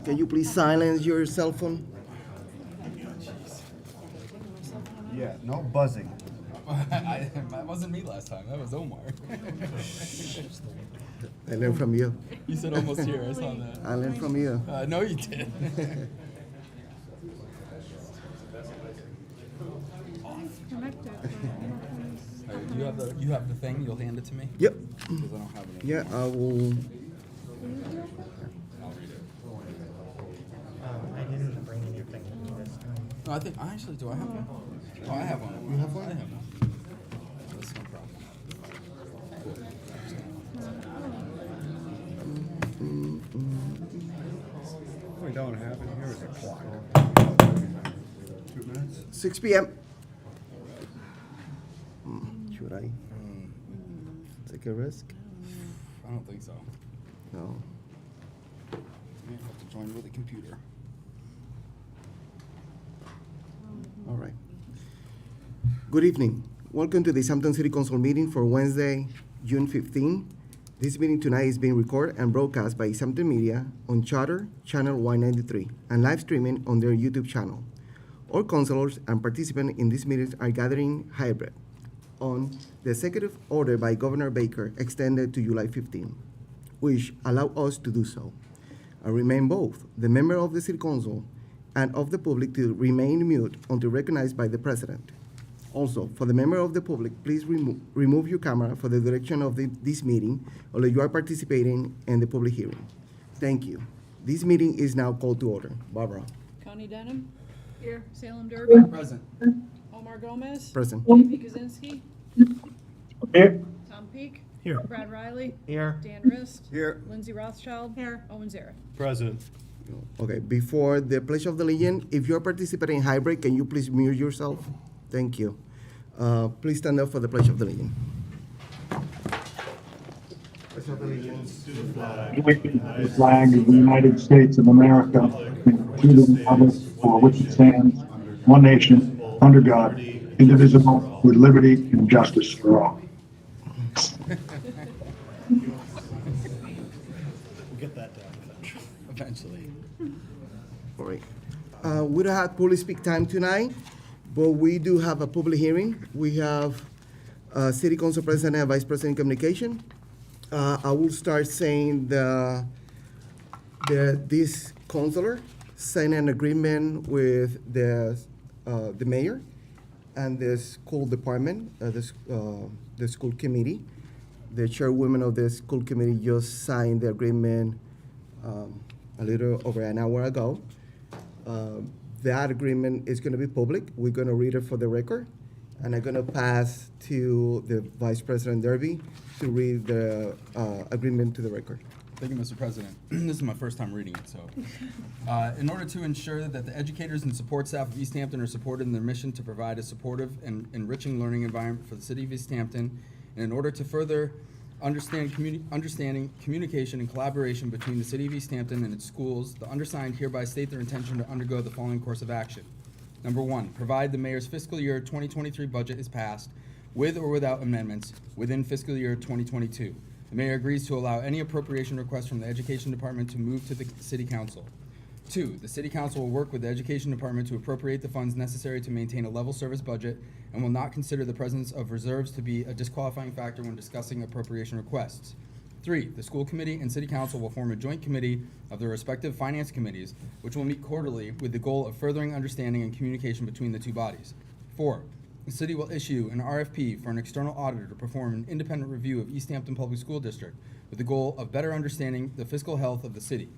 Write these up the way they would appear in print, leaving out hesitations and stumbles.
Can you please silence your cell phone? Yeah, no buzzing. That wasn't me last time. That was Omar. I learned from you. You said almost here. I saw that. I learned from you. No, you did. You have the thing. You'll hand it to me. Yep. Because I don't have it. Yeah, I will. I'll read it. I didn't bring anything this time. No, I think I actually do. I have one. Oh, I have one. You have one? I have one. That's no problem. What we don't have in here is a clock. 2 minutes? 6 p.m. Should I take a risk? I don't think so. No. You have to join with a computer. All right. Good evening. Welcome to the Easthampton City Council meeting for Wednesday, June 15. This meeting tonight is being recorded and broadcast by Easthampton Media on Charter, Channel 193, and live streaming on their YouTube channel. All councilors and participants in this meeting are gathering hybrid on the executive order by Governor Baker extended to July 15, which allow us to do so. I remain both the member of the City Council and of the public to remain mute until recognized by the President. Also, for the member of the public, please remove your camera for the direction of this meeting, although you are participating in the public hearing. Thank you. This meeting is now called to order. Barbara. Connie Denham. Here. Salem Derby. Present. Omar Gomez. Present. Davey Kaczynski. Here. Tom Peak. Here. Brad Riley. Here. Dan Rist. Here. Lindsay Rothschild. Here. Owen Zarek. Present. Okay, before the Pledge of Allegiance, if you're participating in hybrid, can you please mute yourself? Thank you. Please stand up for the Pledge of Allegiance. Pledge of Allegiance to the flag. The flag of the United States of America, and to the republic for which it stands, one nation, under God, indivisible, with liberty and justice for all. We'll get that down eventually. All right. We don't have public speak time tonight, but we do have a public hearing. We have City Council President and Vice President Communication. I will start saying this councilor signed an agreement with the mayor and the school department, the school committee. The chairwoman of the school committee just signed the agreement a little over an hour ago. That agreement is going to be public. We're going to read it for the record, and I'm going to pass to the Vice President Derby to read the agreement to the record. Thank you, Mr. President. This is my first time reading it, so. In order to ensure that the educators and support staff of Easthampton are supported in their mission to provide a supportive and enriching learning environment for the city of Easthampton, and in order to further understanding, communication, and collaboration between the city of Easthampton and its schools, the undersigned hereby state their intention to undergo the following course of action. Number one, provide the mayor's fiscal year 2023 budget is passed, with or without amendments, within fiscal year 2022. The mayor agrees to allow any appropriation request from the Education Department to move to the City Council. Two, the City Council will work with the Education Department to appropriate the funds necessary to maintain a level service budget and will not consider the presence of reserves to be a disqualifying factor when discussing appropriation requests. Three, the school committee and City Council will form a joint committee of their respective finance committees, which will meet quarterly with the goal of furthering understanding and communication between the two bodies. Four, the city will issue an RFP for an external auditor to perform an independent review of Easthampton Public School District with the goal of better understanding the fiscal health of the city,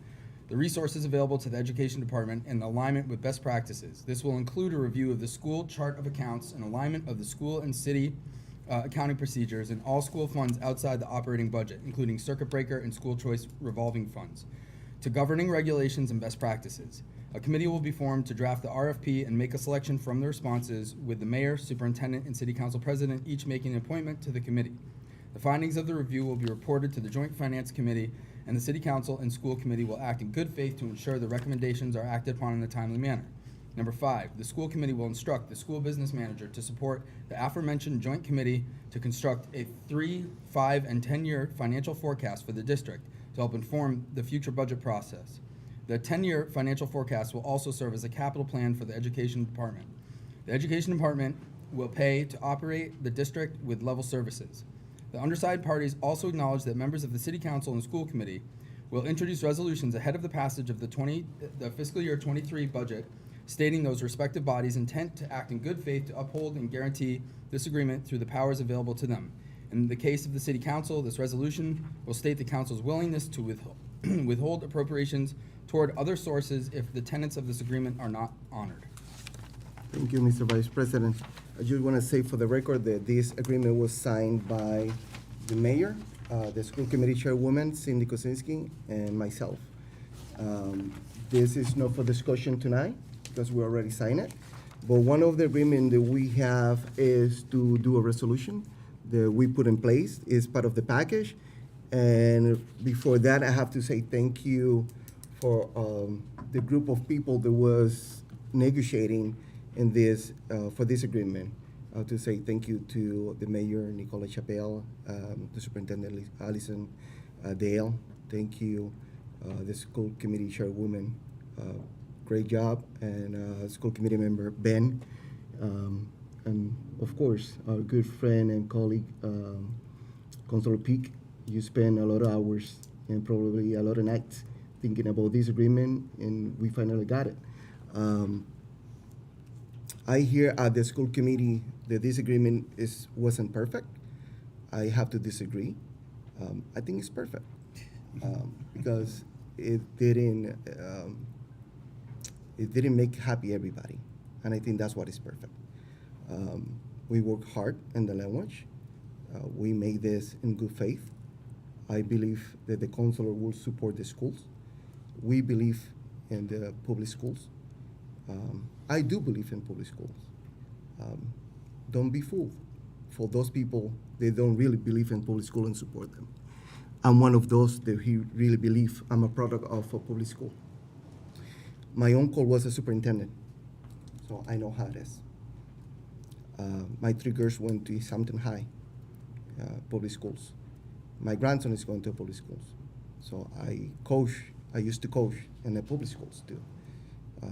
the resources available to the Education Department, and alignment with best practices. This will include a review of the school chart of accounts and alignment of the school and city accounting procedures and all school funds outside the operating budget, including circuit breaker and school choice revolving funds, to governing regulations and best practices. A committee will be formed to draft the RFP and make a selection from the responses, with the mayor, superintendent, and city council president each making an appointment to the committee. The findings of the review will be reported to the Joint Finance Committee, and the City Council and School Committee will act in good faith to ensure the recommendations are acted upon in a timely manner. Number 5, the School Committee will instruct the school business manager to support the aforementioned Joint Committee to construct a 3, 5, and 10-year financial forecast for the district to help inform the future budget process. The 10-year financial forecast will also serve as a capital plan for the Education Department. The Education Department will pay to operate the district with level services. The undersigned parties also acknowledge that members of the City Council and School Committee will introduce resolutions ahead of the passage of the fiscal year 23 budget, stating those respective bodies' intent to act in good faith to uphold and guarantee this agreement through the powers available to them. In the case of the City Council, this resolution will state the Council's willingness to withhold appropriations toward other sources if the tenets of this agreement are not honored. Thank you, Mr. Vice President. I just want to say for the record that this agreement was signed by the mayor, the school committee chairwoman, Cindy Kosinski, and myself. This is not for discussion tonight because we already signed it. But one of the agreement that we have is to do a resolution that we put in place. Is part of the package. And before that, I have to say thank you for the group of people that was negotiating in this for this agreement. To say thank you to the mayor, Nicola Chappelle, the superintendent, Allison Dale. Thank you, the school committee chairwoman. Great job. And school committee member, Ben. And of course, our good friend and colleague, Councilor Peak. You spend a lot of hours and probably a lot of nights thinking about this agreement, and we finally got it. I hear at the school committee that this agreement wasn't perfect. I have to disagree. I think it's perfect because it didn't make happy everybody, and I think that's what is perfect. We work hard in the language. We made this in good faith. I believe that the councilor will support the schools. We believe in the public schools. I do believe in public schools. Don't be fooled. For those people, they don't really believe in public school and support them. I'm one of those that he really believe I'm a product of a public school. My uncle was a superintendent, so I know how it is. My 3 girls went to Easthampton High, public schools. My grandson is going to public schools. So I used to coach in the public schools too.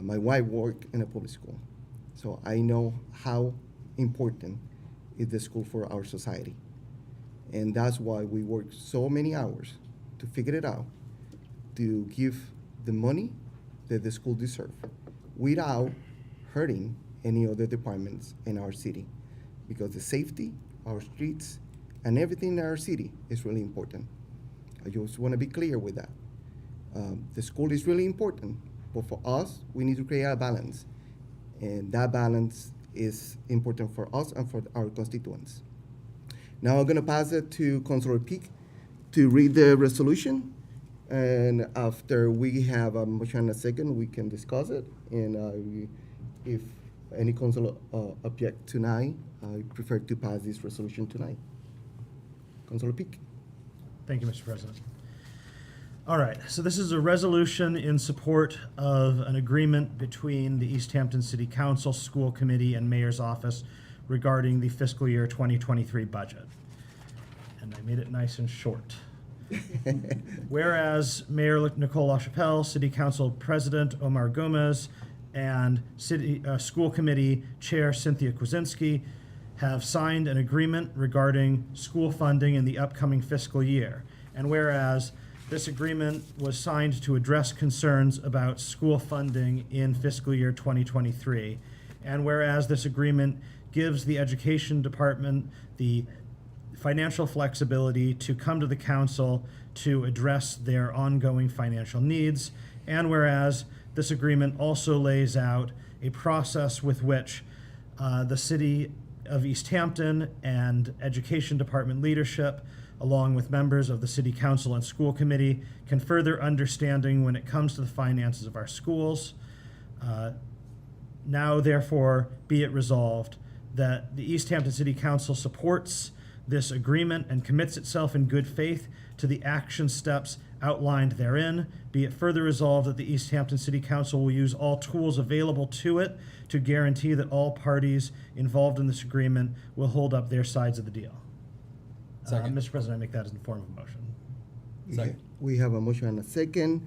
My wife worked in a public school. So I know how important is the school for our society. And that's why we work so many hours to figure it out, to give the money that the school deserve without hurting any other departments in our city. Because the safety, our streets, and everything in our city is really important. I just want to be clear with that. The school is really important, but for us, we need to create a balance. And that balance is important for us and for our constituents. Now I'm gonna pass it to Councilor Peak to read the resolution. And after we have a motion and a second, we can discuss it. And if any councilor object tonight, I prefer to pass this resolution tonight. Councilor Peak. Thank you, Mr. President. All right, so this is a resolution in support of an agreement between the Easthampton City Council, School Committee, and Mayor's Office regarding the fiscal year 2023 budget. And I made it nice and short. Whereas Mayor Nicola Chappelle, City Council President Omar Gomez, and School Committee Chair Cynthia Kwasinski have signed an agreement regarding school funding in the upcoming fiscal year. And whereas this agreement was signed to address concerns about school funding in fiscal year 2023. And whereas this agreement gives the Education Department the financial flexibility to come to the council to address their ongoing financial needs. And whereas this agreement also lays out a process with which the City of Easthampton and Education Department leadership, along with members of the City Council and School Committee, can further understanding when it comes to the finances of our schools. Now, therefore, be it resolved that the Easthampton City Council supports this agreement and commits itself in good faith to the action steps outlined therein. Be it further resolved that the Easthampton City Council will use all tools available to it to guarantee that all parties involved in this agreement will hold up their sides of the deal. Second. Mr. President, I make that as in the form of a motion. Second. We have a motion and a second.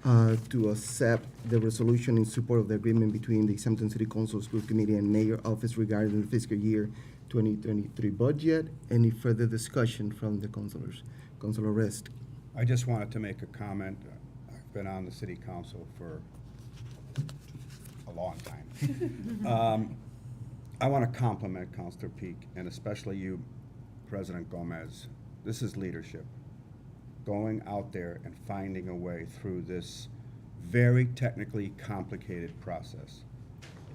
to accept the resolution in support of the agreement between the Easthampton City Council School Committee and Mayor Office regarding the fiscal year 2023 budget. Any further discussion from the councilors? Councilor Rest. I just wanted to make a comment. I've been on the city council for a long time. I want to compliment Councilor Peak, and especially you, President Gomez. This is leadership. Going out there and finding a way through this very technically complicated process.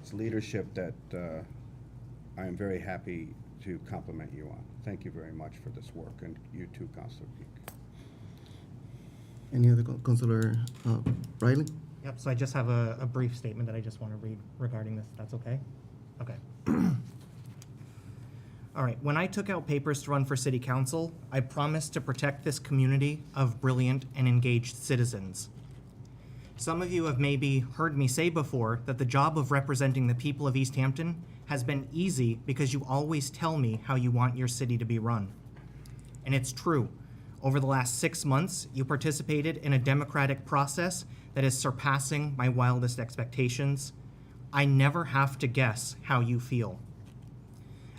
It's leadership that I am very happy to compliment you on. Thank you very much for this work, and you too, Councilor Peak. Any other Councilor Riley? Yep, so I just have a brief statement that I just want to read regarding this, if that's okay? Okay. All right, when I took out papers to run for city council, I promised to protect this community of brilliant and engaged citizens. Some of you have maybe heard me say before that the job of representing the people of Easthampton has been easy because you always tell me how you want your city to be run. And it's true. Over the last 6 months, you participated in a democratic process that is surpassing my wildest expectations. I never have to guess how you feel.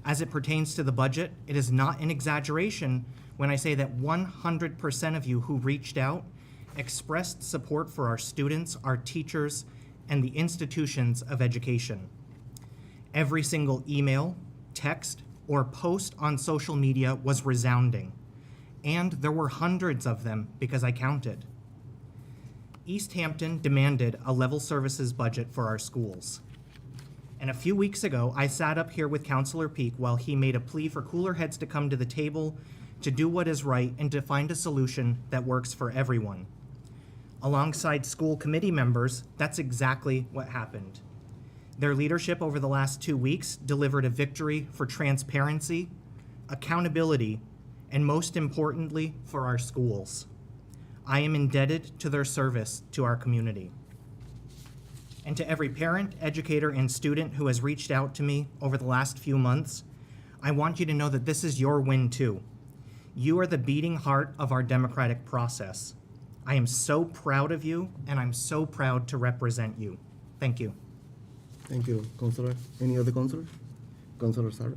As it pertains to the budget, it is not an exaggeration when I say that 100% of you who reached out expressed support for our students, our teachers, and the institutions of education. Every single email, text, or post on social media was resounding, and there were hundreds of them because I counted. Easthampton demanded a level services budget for our schools. And a few weeks ago, I sat up here with Councilor Peak while he made a plea for cooler heads to come to the table, to do what is right, and to find a solution that works for everyone. Alongside school committee members, that's exactly what happened. Their leadership over the last 2 weeks delivered a victory for transparency, accountability, and most importantly, for our schools. I am indebted to their service to our community. And to every parent, educator, and student who has reached out to me over the last few months, I want you to know that this is your win too. You are the beating heart of our democratic process. I am so proud of you, and I'm so proud to represent you. Thank you. Thank you, Councilor. Any other Councilor? Councilor Sarah?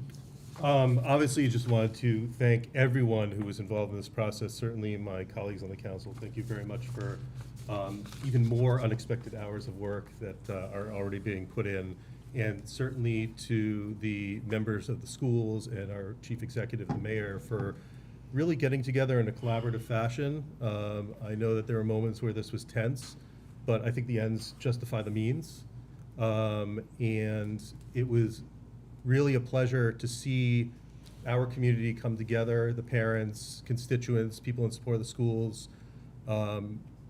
Obviously, just wanted to thank everyone who was involved in this process, certainly my colleagues on the council. Thank you very much for even more unexpected hours of work that are already being put in, and certainly to the members of the schools and our chief executive, the mayor, for really getting together in a collaborative fashion. I know that there are moments where this was tense, but I think the ends justify the means. And it was really a pleasure to see our community come together, the parents, constituents, people in support of the schools,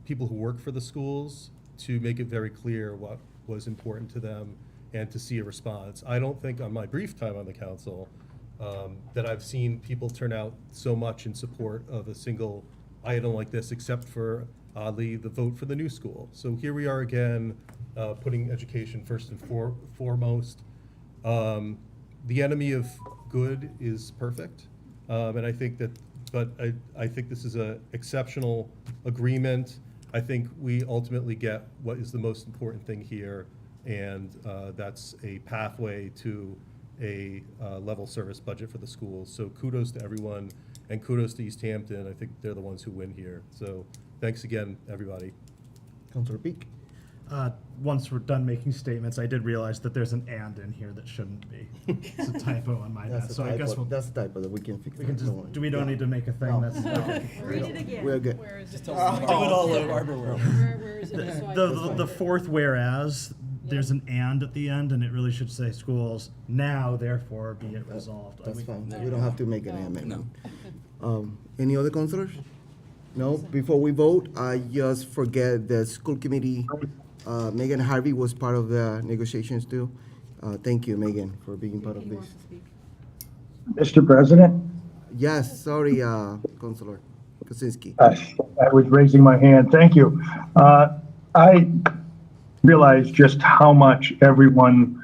people who work for the schools, to make it very clear what was important to them and to see a response. I don't think on my brief time on the council that I've seen people turn out so much in support of a single item like this, except for, oddly, the vote for the new school. So here we are again, putting education first and foremost. The enemy of good is perfect, and I think that, but I think this is an exceptional agreement. I think we ultimately get what is the most important thing here, and that's a pathway to a level service budget for the schools. So kudos to everyone, and kudos to Easthampton. I think they're the ones who win here. So thanks again, everybody. Councilor Peak? Once we're done making statements, I did realize that there's an "and" in here that shouldn't be. It's a typo on my end. So I guess That's a typo that we can fix. we can that, just, don't worry. do we don't need to make a thing No. that's, okay. Read it again. We're good. Where is it? Just tell us to do it all over. Barbara will. Where is it? So I can find The it. fourth whereas, there's an "and" at the end, and it really should say schools now therefore be it resolved. That's We- fine. We don't have to make an No. amendment. Any other councilors? No? Before we vote, I just forget the school committee, Megan Harvey was part of the negotiations too. Thank you, Megan, for being part of He this. wants to speak. Mr. President, Yes, sorry, Councilor Kosinski. I was raising my hand. Thank you. I realize just how much everyone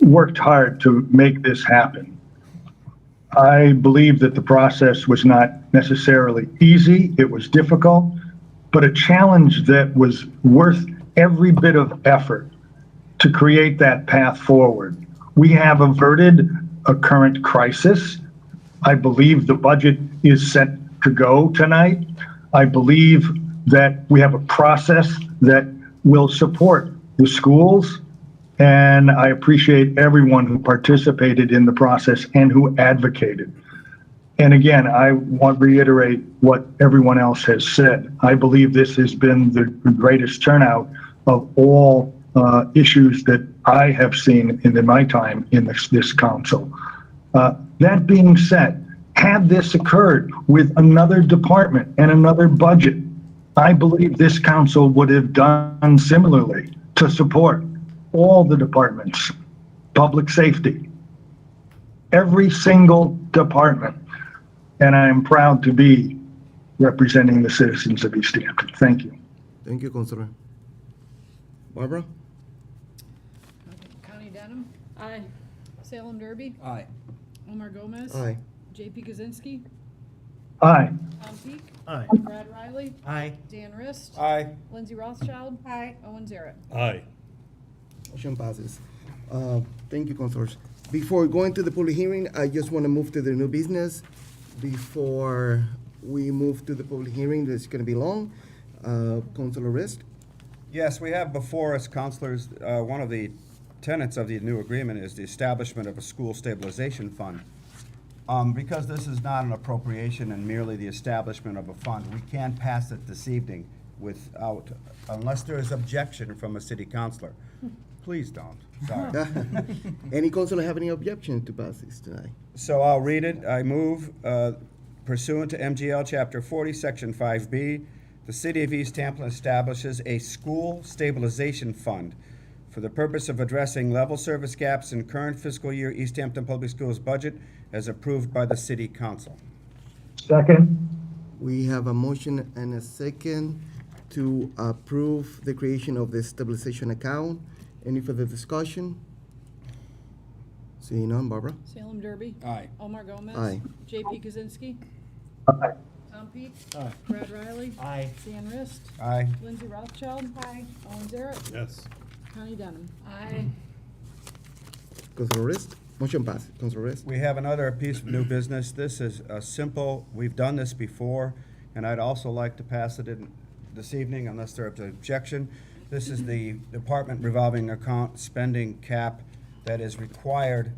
worked hard to make this happen. I believe that the process was not necessarily easy. It was difficult. but a challenge that was worth every bit of effort to create that path forward. We have averted a current crisis. I believe the budget is set to go tonight. I believe that we have a process that will support the schools, and I appreciate everyone who participated in the process and who advocated. And again, I want to reiterate what everyone else has said. I believe this has been the greatest turnout of all issues that I have seen in my time in this council. That being said, had this occurred with another department and another budget, I believe this council would have done similarly to support all the departments, public safety, every single department. And I am proud to be representing the citizens of Easthampton. Thank you. Thank you, Councilor. Barbara? Connie Denham. Aye. Salem Derby. Aye. Omar Gomez. Aye. JP Kaczynski. Aye. Tom Peak. Aye. Brad Riley. Aye. Dan Rist. Aye. Lindsay Rothschild. Aye. Owen Zaret. Aye. Motion passes. Thank you, councilors. Before going to the public hearing, I just want to move to the new business. Before we move to the public hearing, that's going to be long. Councilor Rist? Yes, we have before us, councilors, one of the tenets of the new agreement is the establishment of a school stabilization fund. Because this is not an appropriation and merely the establishment of a fund, we can't pass it this evening without, unless there is objection from a city councilor. Please don't, sorry. Any councilor have any objection to pass this tonight? So I'll read it. I move pursuant to MGL Chapter 40, Section 5B, the City of Easthampton establishes a school stabilization fund for the purpose of addressing level service gaps in current fiscal year Easthampton Public Schools budget as approved by the City Council. Second. We have a motion and a second to approve the creation of the stabilization account. Any further discussion? Seeing none, Barbara? Salem Derby. Aye. Omar Gomez. Aye. JP Kaczynski. Aye. Tom Peak. Aye. Brad Riley. Aye. Dan Rist. Aye. Lindsay Rothschild. Aye. Owen Zaret. Yes. Connie Denham. Aye. Councilor Rist? Motion passed. Councilor Rist? We have another piece of new business. This is a simple, we've done this before, and I'd also like to pass it in this evening unless there's an objection. This is the department revolving account spending cap that is required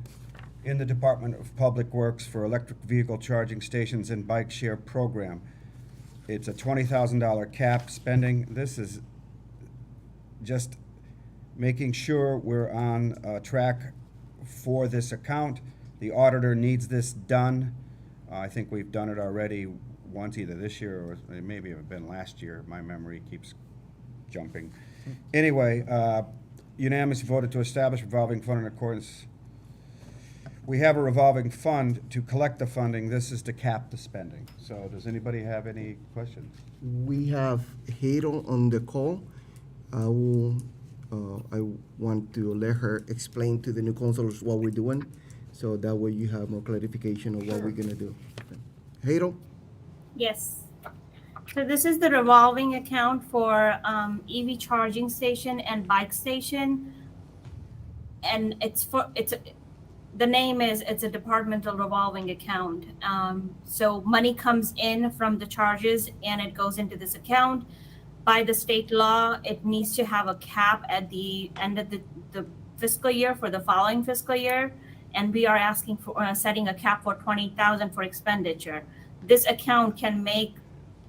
in the Department of Public Works for electric vehicle charging stations and bike share program. It's a $20,000 cap spending. This is just making sure we're on track for this account. The auditor needs this done. I think we've done it already once, either this year or maybe it had been last year. My memory keeps jumping. Anyway, unanimously voted to establish revolving fund in accordance. We have a revolving fund to collect the funding. This is to cap the spending. So does anybody have any questions? We have Hadel on the call. I want to let her explain to the new councilors what we're doing, so that way you have more clarification of what we're gonna do. Hadel? Yes. So this is the revolving account for EV charging station and bike station. And the name is, it's a departmental revolving account. So money comes in from the charges and it goes into this account. By the state law, it needs to have a cap at the end of the fiscal year for the following fiscal year. And we are asking for setting a cap for $20,000 for expenditure. This account can make,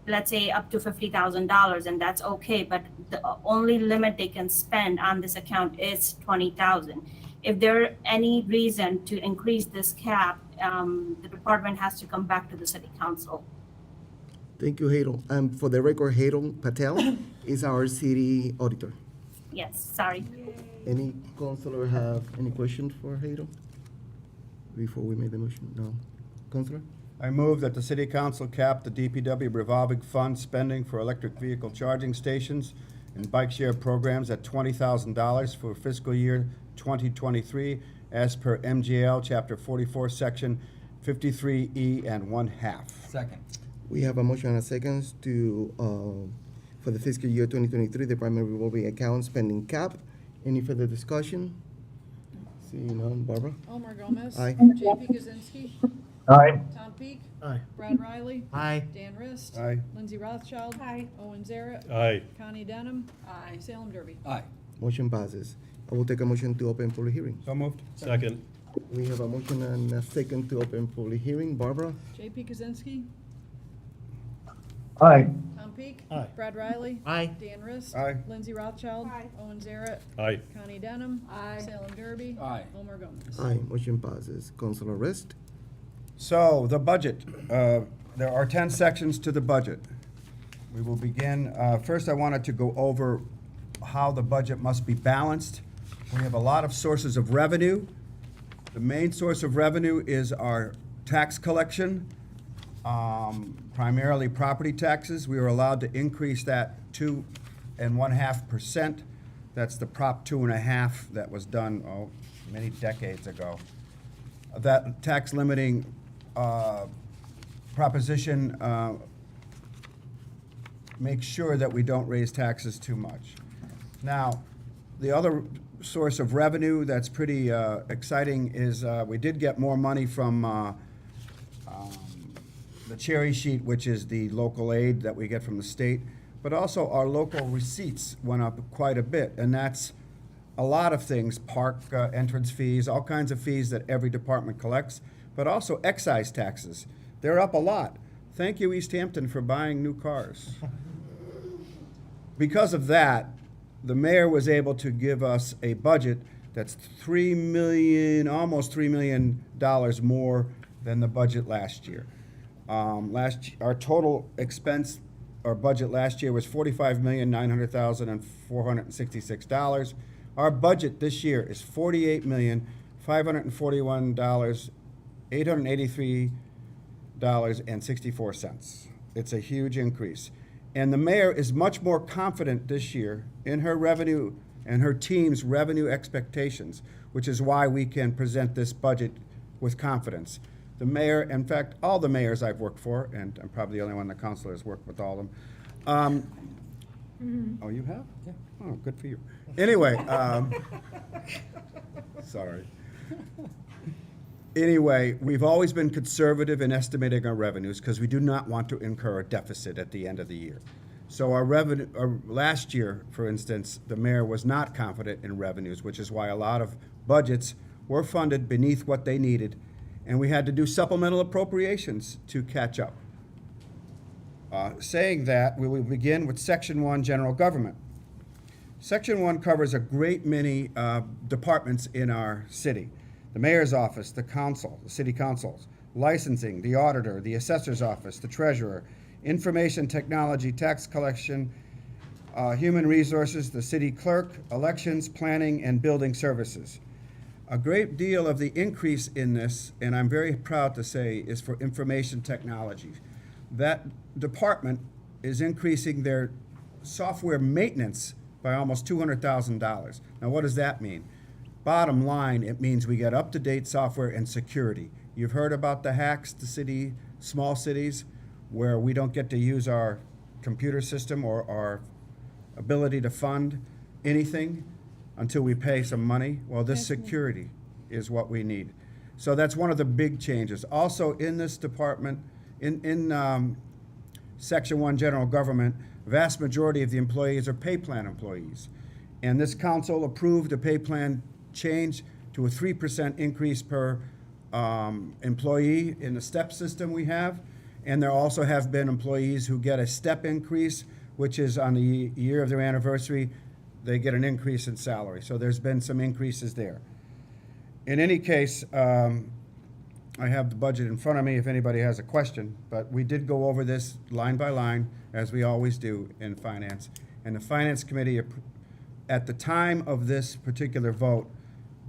let's say, up to $50,000, and that's okay, but the only limit they can spend on this account is $20,000. If there any reason to increase this cap, the department has to come back to the city council. Thank you, Hadel. For the record, Hadel Patel is our city auditor. Yes, sorry. Any councilor have any questions for Hadel before we make the motion? No. Councilor? I move that the city council cap the DPW revolving fund spending for electric vehicle charging stations and bike share programs at $20,000 for fiscal year 2023 as per MGL Chapter 44, Section 53E and 1/2. Second. We have a motion and a second to for the fiscal year 2023 Department revolving account spending cap. Any further discussion? Seeing none, Barbara? Omar Gomez. Aye. JP Kaczynski. Aye. Tom Peak. Aye. Brad Riley. Aye. Dan Rist. Aye. Lindsay Rothschild. Aye. Owen Zaret. Aye. Connie Denham. Aye. Salem Derby. Aye. Motion passes. I will take a motion to open public hearing. So moved. Second. We have a motion and a second to open public hearing. Barbara? JP Kaczynski. Aye. Tom Peak. Aye. Brad Riley. Aye. Dan Rist. Aye. Lindsay Rothschild. Aye. Owen Zaret. Aye. Connie Denham. Aye. Salem Derby. Aye. Omar Gomez. Aye. Motion passes. Councilor Rist? So, the budget. There are 10 sections to the budget. We will begin, first I wanted to go over how the budget must be balanced. We have a lot of sources of revenue. The main source of revenue is our tax collection, primarily property taxes. We were allowed to increase that 2.5%. That's the Prop 2.5 that was done, many decades ago. That tax limiting proposition makes sure that we don't raise taxes too much. Now, the other source of revenue that's pretty exciting is we did get more money from the cherry sheet, which is the local aid that we get from the state, but also our local receipts went up quite a bit, and that's a lot of things, park entrance fees, all kinds of fees that every department collects, but also excise taxes. They're up a lot. Thank you, Easthampton, for buying new cars. Because of that, the mayor was able to give us a budget that's almost $3 million more than the budget last year. Our total expense, our budget last year was $45,900,466. Our budget this year is $48,541,883.64. It's a huge increase. And the mayor is much more confident this year in her revenue and her team's revenue expectations, which is why we can present this budget with confidence. The mayor, in fact, all the mayors I've worked for, and I'm probably the only one the council has worked with all of them. Oh, you have? Yeah. Oh, good for you. Anyway, sorry. Anyway, we've always been conservative in estimating our revenues because we do not want to incur a deficit at the end of the year. So our revenue, last year, for instance, the mayor was not confident in revenues, which is why a lot of budgets were funded beneath what they needed, and we had to do supplemental appropriations to catch up. Saying that, we will begin with Section 1, General Government. Section 1 covers a great many departments in our city. The mayor's office, the council, the city councils, licensing, the auditor, the assessor's office, the treasurer, information technology, tax collection, human resources, the city clerk, elections, planning, and building services. A great deal of the increase in this, and I'm very proud to say, is for information technology. That department is increasing their software maintenance by almost $200,000. Now, what does that mean? Bottom line, it means we get up-to-date software and security. You've heard about the hacks to small cities, where we don't get to use our computer system or our ability to fund anything until we pay some money. Well, this security is what we need. So that's one of the big changes. Also, in this department, in Section 1 General Government, vast majority of the employees are pay plan employees. And this council approved a pay plan change to a 3% increase per employee in the step system we have. And there also have been employees who get a step increase, which is on the year of their anniversary, they get an increase in salary. So there's been some increases there. In any case, I have the budget in front of me if anybody has a question, but we did go over this line by line, as we always do in finance. And the Finance Committee, at the time of this particular vote,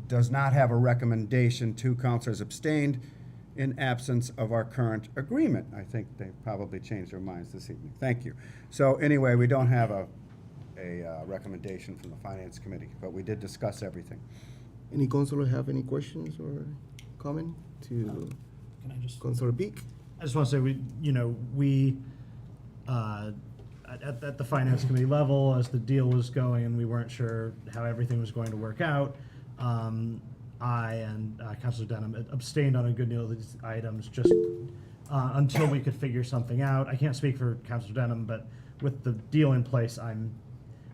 does not have a recommendation. 2 councilors abstained in absence of our current agreement. I think they probably changed their minds this evening. Thank you. So anyway, we don't have a recommendation from the Finance Committee, but we did discuss everything. Any councilor have any questions or comment to Can I just? Councilor Peak? I just want to say we at the finance committee level, as the deal was going and we weren't sure how everything was going to work out, I and Councilor Denham abstained on a good deal of these items just until we could figure something out. I can't speak for Councilor Denham, but with the deal in place, I'm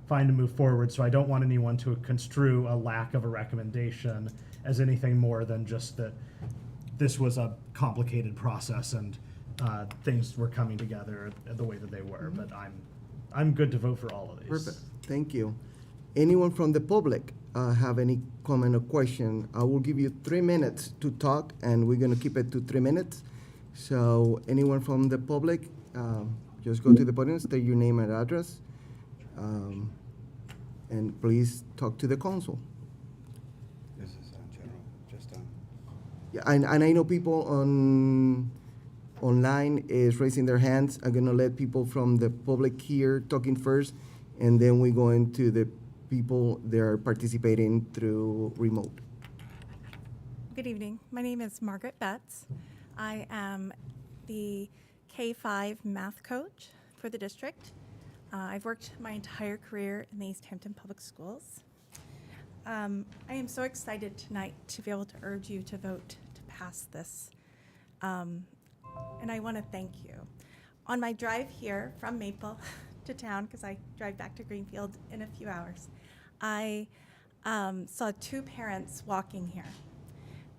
fine to move forward. So I don't want anyone to construe a lack of a recommendation as anything more than just that this was a complicated process and things were coming together the way that they were. But I'm good to vote for all of these. Perfect, thank you. Anyone from the public have any comment or question? I will give you 3 minutes to talk, and we're gonna keep it to 3 minutes. So anyone from the public, just go to the podium, state your name and address, and please talk to the council. This is on general, just on. Yeah, and I know people online is raising their hands. I'm gonna let people from the public here talking first, and then we go into the people that are participating through remote. Good evening. My name is Margaret Betts. I am the K-5 math coach for the district. I've worked my entire career in the Easthampton Public Schools. I am so excited tonight to be able to urge you to vote to pass this. And I want to thank you. On my drive here from Maple to town, because I drive back to Greenfield in a few hours, I saw 2 parents walking here.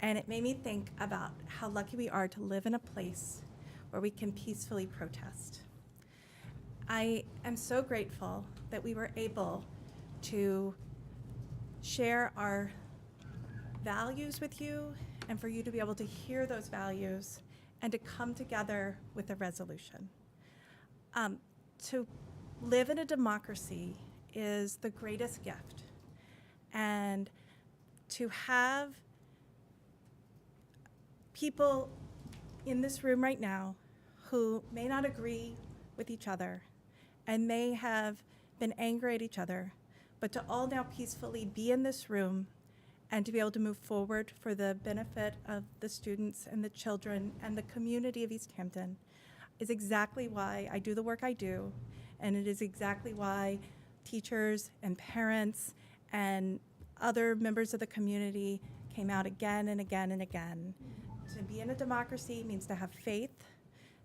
And it made me think about how lucky we are to live in a place where we can peacefully protest. I am so grateful that we were able to share our values with you and for you to be able to hear those values and to come together with a resolution. To live in a democracy is the greatest gift. And to have people in this room right now who may not agree with each other and may have been angry at each other, but to all now peacefully be in this room and to be able to move forward for the benefit of the students and the children and the community of Easthampton is exactly why I do the work I do, and it is exactly why teachers and parents and other members of the community came out again and again and again. To be in a democracy means to have faith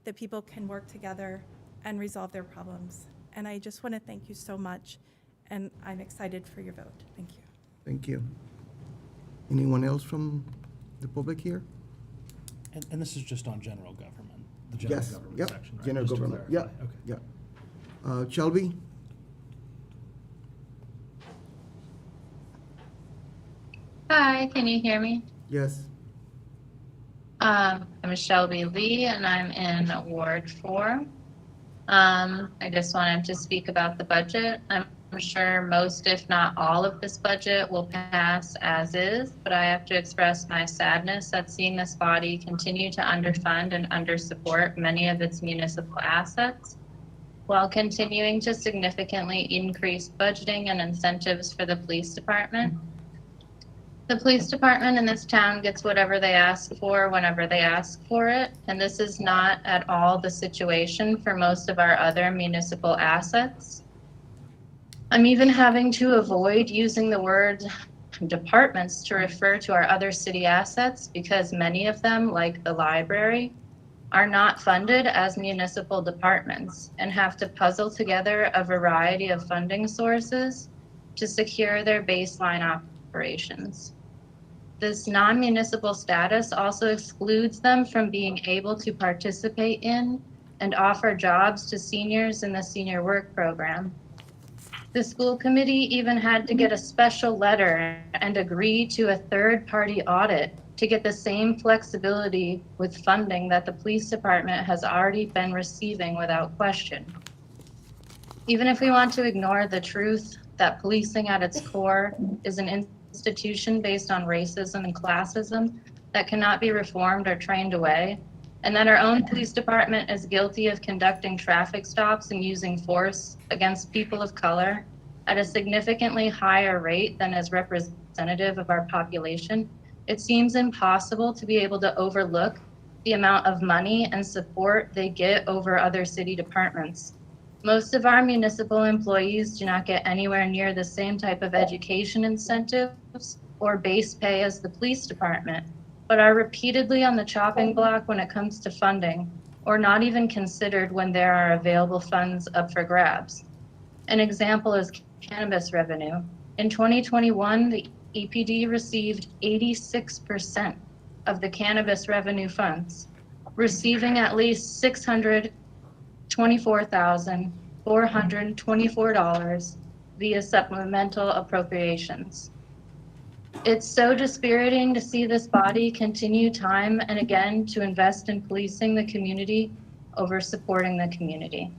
that people can work together and resolve their problems. And I just want to thank you so much, and I'm excited for your vote. Thank you. Thank you. Anyone else from the public here? And this is just on general government, the general Yes, government yep, section, right? general Just to government, yeah, clarify. Okay. yeah. Shelby? Hi, can you hear me? Yes. I'm Shelby Lee and I'm in Ward 4. I just wanted to speak about the budget. I'm sure most, if not all of this budget will pass as is, but I have to express my sadness at seeing this body continue to underfund and undersupport many of its municipal assets, while continuing to significantly increase budgeting and incentives for the police department. The police department in this town gets whatever they ask for whenever they ask for it, and this is not at all the situation for most of our other municipal assets. I'm even having to avoid using the word departments to refer to our other city assets because many of them, like the library, are not funded as municipal departments and have to puzzle together a variety of funding sources to secure their baseline operations. This non-municipal status also excludes them from being able to participate in and offer jobs to seniors in the senior work program. The school committee even had to get a special letter and agree to a third-party audit to get the same flexibility with funding that the police department has already been receiving without question. Even if we want to ignore the truth that policing at its core is an institution based on racism and classism that cannot be reformed or trained away, and that our own police department is guilty of conducting traffic stops and using force against people of color at a significantly higher rate than is representative of our population, it seems impossible to be able to overlook the amount of money and support they get over other city departments. Most of our municipal employees do not get anywhere near the same type of education incentives or base pay as the police department, but are repeatedly on the chopping block when it comes to funding, or not even considered when there are available funds up for grabs. An example is cannabis revenue. In 2021, the EPD received 86% of the cannabis revenue funds, receiving at least $624,424 via supplemental appropriations. It's so dispiriting to see this body continue time and again to invest in policing the community over supporting the community,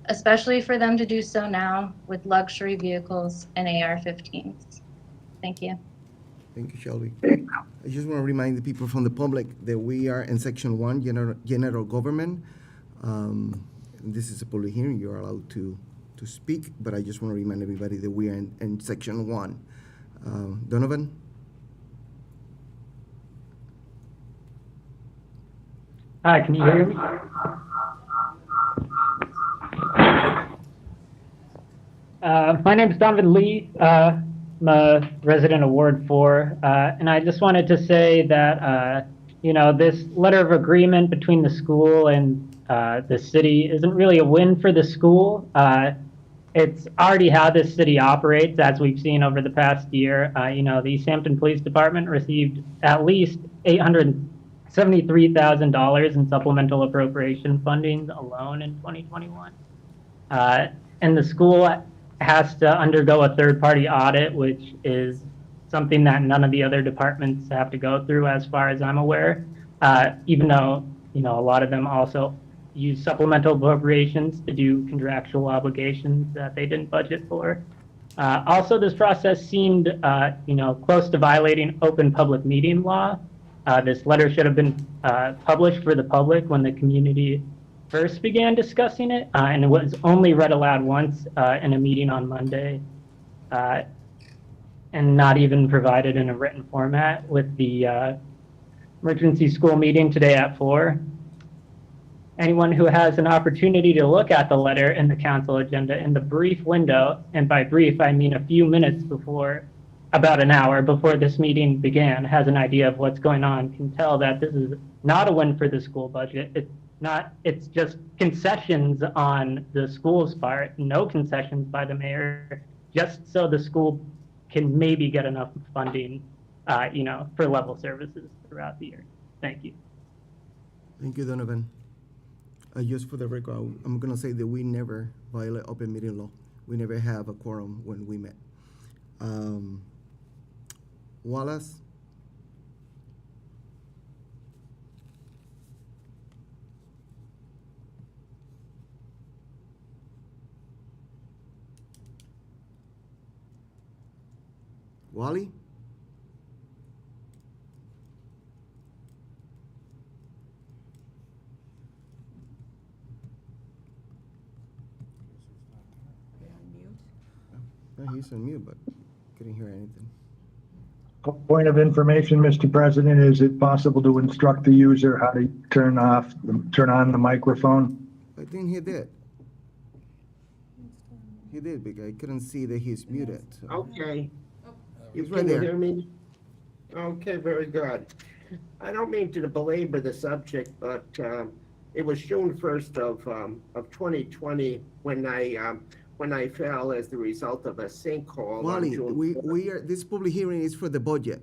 especially for them to do so now with luxury vehicles and AR-15s. Thank you. Thank you, Shelby. I just want to remind the people from the public that we are in Section 1, General Government. This is a public hearing. You're allowed to speak, but I just want to remind everybody that we are in Section 1. Donovan? Hi, can you hear me? My name is Donovan Lee. I'm a resident of Ward 4, and I just wanted to say that, this letter of agreement between the school and the city isn't really a win for the school. It's already how this city operates, as we've seen over the past year. The Easthampton Police Department received at least $873,000 in supplemental appropriation funding alone in 2021. And the school has to undergo a third-party audit, which is something that none of the other departments have to go through, as far as I'm aware, even though, a lot of them also use supplemental appropriations to do contractual obligations that they didn't budget for. Also, this process seemed, close to violating open public meeting law. This letter should have been published for the public when the community first began discussing it, and it was only read aloud once in a meeting on Monday, and not even provided in a written format with the emergency school meeting today at 4. Anyone who has an opportunity to look at the letter in the council agenda in the brief window, and by brief I mean a few minutes before, about an hour before this meeting began, has an idea of what's going on, can tell that this is not a win for the school budget. It's just concessions on the school's part, no concessions by the mayor, just so the school can maybe get enough funding, for level services throughout the year. Thank you. Thank you, Donovan. Just for the record, I'm going to say that we never violate open meeting law. We never have a quorum when we met. Wallace? Wally? No, he's on mute, but couldn't hear anything. Point of information, Mr. President, is it possible to instruct the user how to turn on the microphone? I think he did. He did, because I couldn't see that he's muted. So. Okay. You He's right can there. hear me? Okay, very good. I don't mean to belabor the subject, but it was June 1st of 2020 when I fell as the result of a sinkhole. Wally, on June we are, this public hearing is for the budget.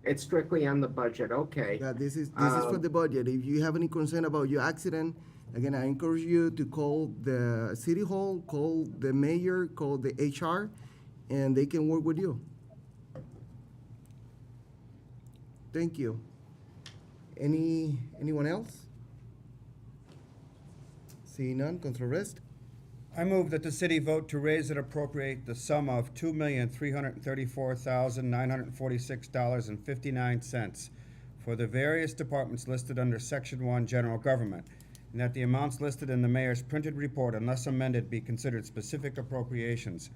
It's strictly on the budget, okay. Yeah, this is for the budget. If you have any concern about your accident, again, I encourage you to call the city hall, call the mayor, call the HR, and they can work with you. Thank you. Anyone else? Seeing none, Councilor Rest. I move that the city vote to raise and appropriate the sum of $2,334,946.59 for the various departments listed under Section 1 General Government, and that the amounts listed in the mayor's printed report, unless amended, be considered specific appropriations,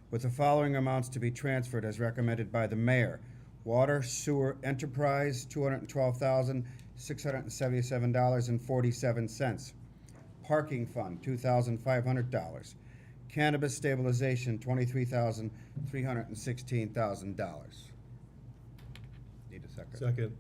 with the following amounts to be transferred as recommended by the mayor. Water Sewer Enterprise, $212,000, $677.47. Parking Fund, $2,500. Cannabis Stabilization, $23,316,000. Need a second? Second.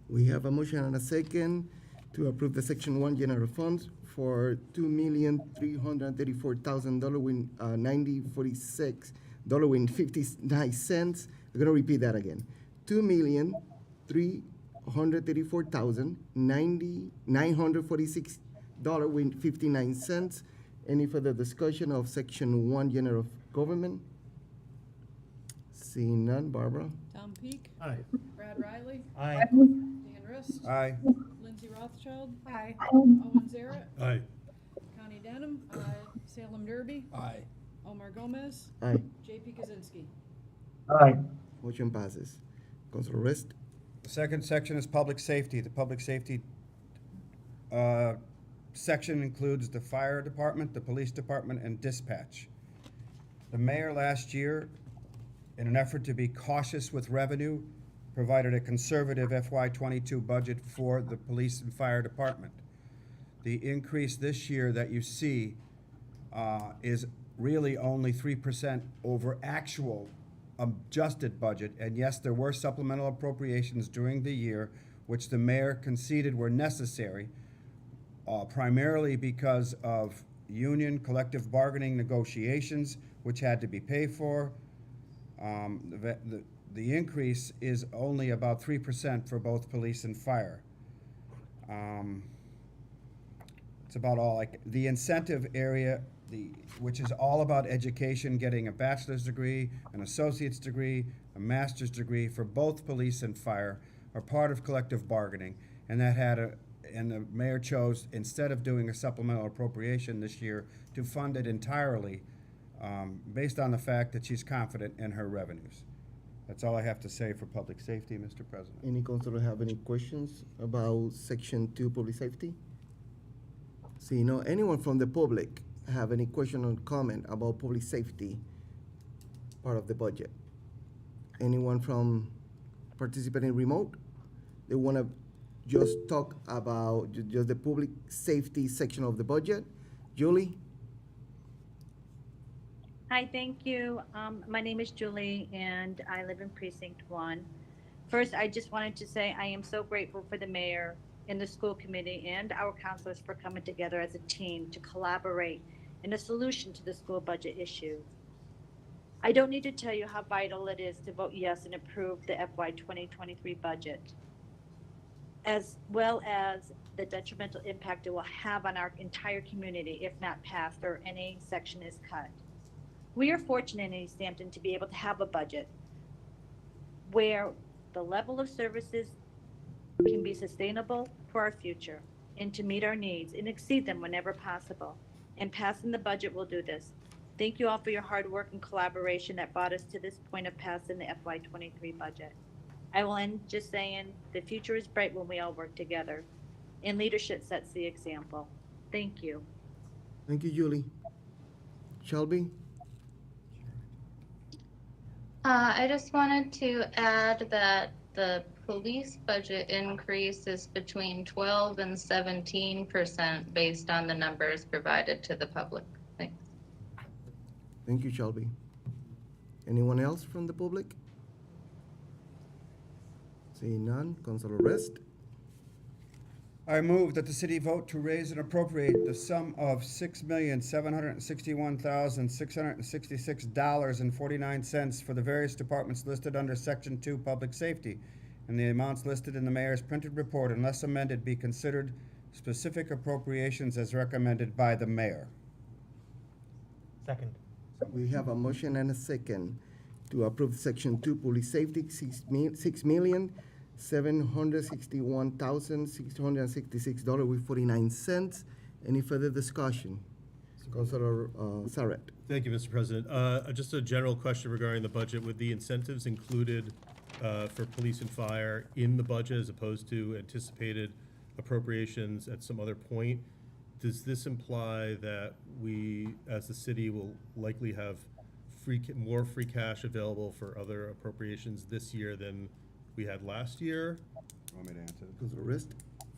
We have a motion and a second to approve the Section 1 general funds for $2,334,000 with 90.46 with 59 cents. I'm gonna repeat that again. $2,334,946 with 59 cents. Any further discussion of Section 1 general government? Seeing none, Barbara? Tom Peak, Aye. Brad Riley, Aye. Dan Rist, Aye. Lindsay Rothschild, Aye. Owen Zaret, Aye. Connie Denham, Salem Derby, Aye. Omar Gomez, Aye. JP Kaczynski. Aye. Motion passes. Councilor Rist? The second section is public safety. The public safety section includes the fire department, the police department, and dispatch. The mayor last year, in an effort to be cautious with revenue, provided a conservative FY22 budget for the police and fire department. The increase this year that you see is really only 3% over actual adjusted budget. And yes, there were supplemental appropriations during the year, which the mayor conceded were necessary, primarily because of union collective bargaining negotiations, which had to be paid for. The increase is only about 3% for both police and fire. It's about all. Like the incentive area, which is all about education, getting a bachelor's degree, an associate's degree, a master's degree for both police and fire, are part of collective bargaining, and and the mayor chose, instead of doing a supplemental appropriation this year, to fund it entirely, based on the fact that she's confident in her revenues. That's all I have to say for public safety, Mr. President. Any councilor have any questions about Section 2 public safety? See, anyone from the public have any question or comment about public safety part of the budget? Anyone from participating remote? They want to just talk about just the public safety section of the budget? Julie? Hi, thank you. My name is Julie, and I live in Precinct 1. First, I just wanted to say I am so grateful for the mayor and the school committee and our counselors for coming together as a team to collaborate in a solution to the school budget issue. I don't need to tell you how vital it is to vote yes and approve the FY 2023 budget, as well as the detrimental impact it will have on our entire community if not passed or any section is cut. We are fortunate in Easthampton to be able to have a budget where the level of services can be sustainable for our future and to meet our needs and exceed them whenever possible. And passing the budget will do this. Thank you all for your hard work and collaboration that brought us to this point of passing the FY23 budget. I will end just saying the future is bright when we all work together, and leadership sets the example. Thank you. Thank you, Julie. Shelby? I just wanted to add that the police budget increase is between 12 and 17% based on the numbers provided to the public. Thanks. Thank you, Shelby. Anyone else from the public? Seeing none, Councilor Rest? I move that the city vote to raise and appropriate the sum of $6,761,666.49 for the various departments listed under Section 2 Public Safety, and the amounts listed in the mayor's printed report, unless amended, be considered specific appropriations as recommended by the mayor. Second. We have a motion and a second to approve Section 2 Police Safety, $6,761,666 with 49 cents. Any further discussion? Councilor Saret. Thank you, Mr. President. Just a general question regarding the budget. With the incentives included for police and fire in the budget as opposed to anticipated appropriations at some other point, does this imply that we, as the city, will likely have more free cash available for other appropriations this year than we had last year? Want me to answer this? Councilor Rist?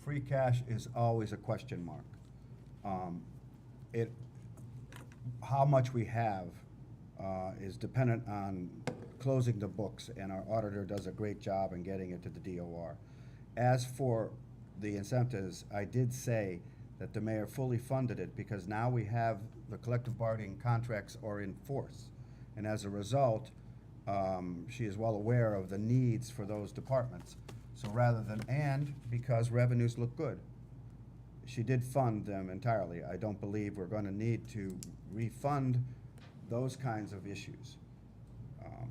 free cash is always a question mark. How much we have is dependent on closing the books, and our auditor does a great job in getting it to the DOR. As for the incentives, I did say that the mayor fully funded it because now we have the collective bargaining contracts are in force. And as a result, she is well aware of the needs for those departments. So rather than, and because revenues look good, she did fund them entirely. I don't believe we're gonna need to refund those kinds of issues.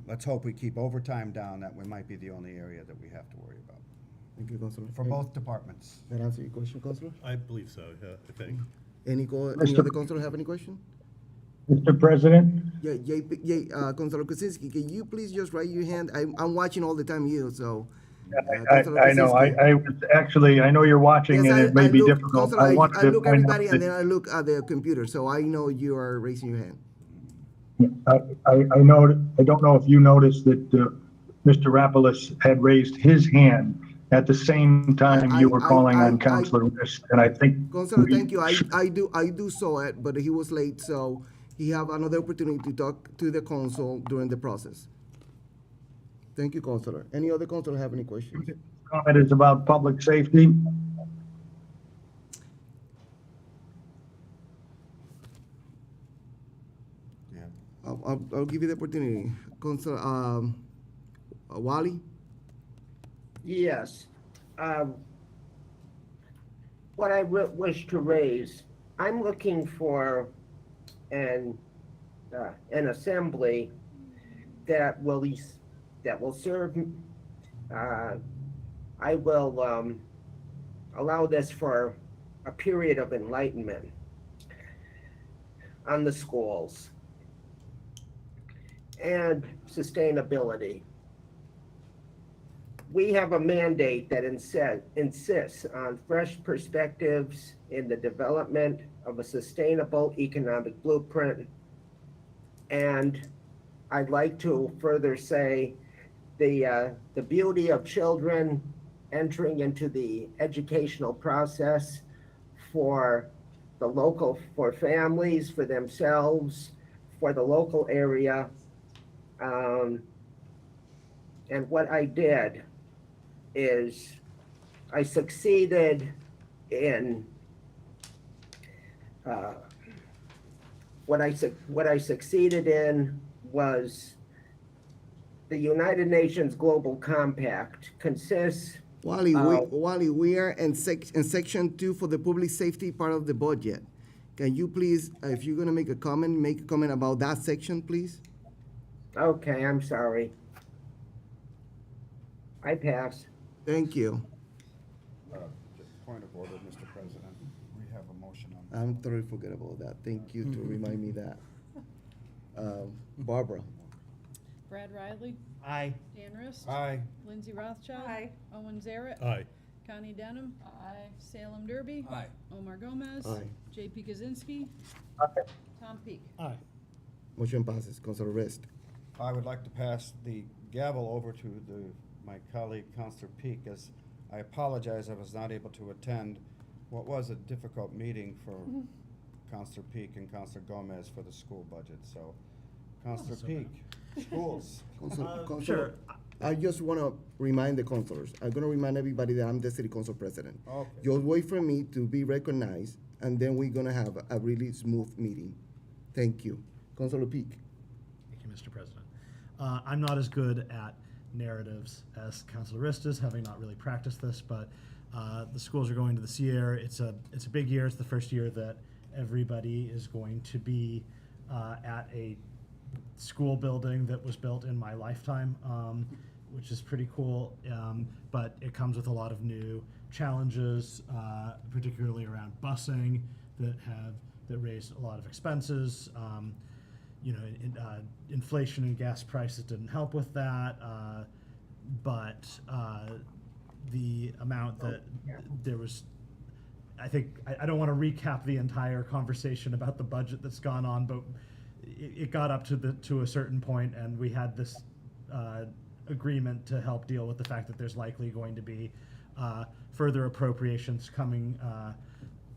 Let's hope we keep overtime down. That might be the only area that we have to worry about. Thank you, Councilor. For both departments. That answer your question, Councilor? I believe so, yeah, I think. Any Mr. other Councilor have any question? Mr. President, Councilor Kuczynski, can you please just raise your hand? I'm watching all the time you, so. I know, I was actually, I know you're watching Yes, and it may be look, difficult. Councilor, I wanted to look point out everybody and then that- I look at the computer, so I know you are raising your hand. I know, I don't know if you noticed that Mr. Rapoulis had raised his hand at the same time you were calling on Councilor West, and I think. Councilor, thank you. I do saw it, but he was late, so he have another opportunity to talk to the council during the process. Thank you, Councilor. Any other Councilor have any questions? Comment is about public safety. Yeah. I'll give you the opportunity. Councilor, Wally? Yes. What I wish to raise, I'm looking for an assembly that will serve. I will allow this for a period of enlightenment on the schools and sustainability. We have a mandate that insists on fresh perspectives in the development of a sustainable economic blueprint. And I'd like to further say the beauty of children entering into the educational process for families, for themselves, for the local area. And what I did is I succeeded in what I succeeded in was the United Nations Global Compact consists. Wally, we are in section 2 for the public safety part of the budget. Can you please, if you're gonna make a comment about that section, please? Okay, I'm sorry. I pass. Thank you. Just point of order, Mr. President. We have a motion on. I'm totally forget about that. Thank you to remind me that. Barbara? Brad Riley, Aye. Dan Rist. Aye. Lindsay Rothschild. Aye. Owen Zaret. Aye. Connie Denham. Aye. Salem Derby. Aye. Omar Gomez. Aye. JP Kaczynski. Tom Peak. Aye. Motion passes. Councilor Rest. I would like to pass the gavel over to my colleague, Councilor Peak, as I apologize I was not able to attend what was a difficult meeting for Councilor Peak and Councilor Gomez for the school budget. So, Councilor Peak, schools. Councilor, Sure. I just want to remind the councilors, I'm going to remind everybody that I'm the city council president. Okay. Just wait for me to be recognized, and then we're going to have a really smooth meeting. Thank you. Councilor Peak. Thank you, Mr. President. I'm not as good at narratives as Councilor Rist is, having not really practiced this, but the schools are going to the Sierra. It's a big year. It's the first year that everybody is going to be at a school building that was built in my lifetime, which is pretty cool. But it comes with a lot of new challenges, particularly around busing that raised a lot of expenses. Inflation and gas prices didn't help with that, but the amount that there was, I think, I don't want to recap the entire conversation about the budget that's gone on, but it got up to a certain point, and we had this agreement to help deal with the fact that there's likely going to be further appropriations coming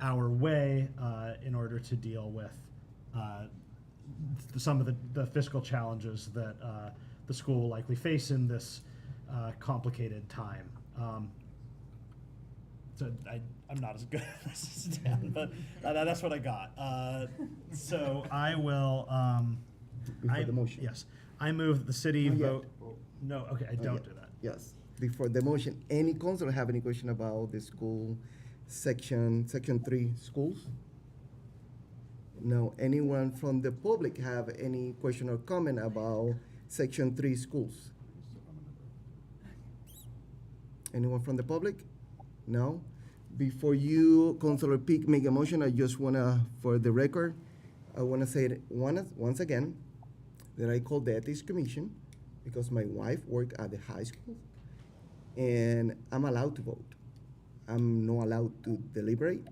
our way in order to deal with some of the fiscal challenges that the school will likely face in this complicated time. So I'm not as good at this as Dan, but that's what I got. So I will. Before the motion. Yes, I move that the city Not yet. vote. No, okay, I don't yet. do that. Yes, before the motion, any councilor have any question about the school section 3 schools? No, anyone from the public have any question or comment about section 3 schools? Anyone from the public? No? Before you, Councilor Peak, make a motion, I just wanna, for the record, I wanna say it once again, that I called the Ethics Commission because my wife worked at the high school and I'm allowed to vote. I'm not allowed to deliberate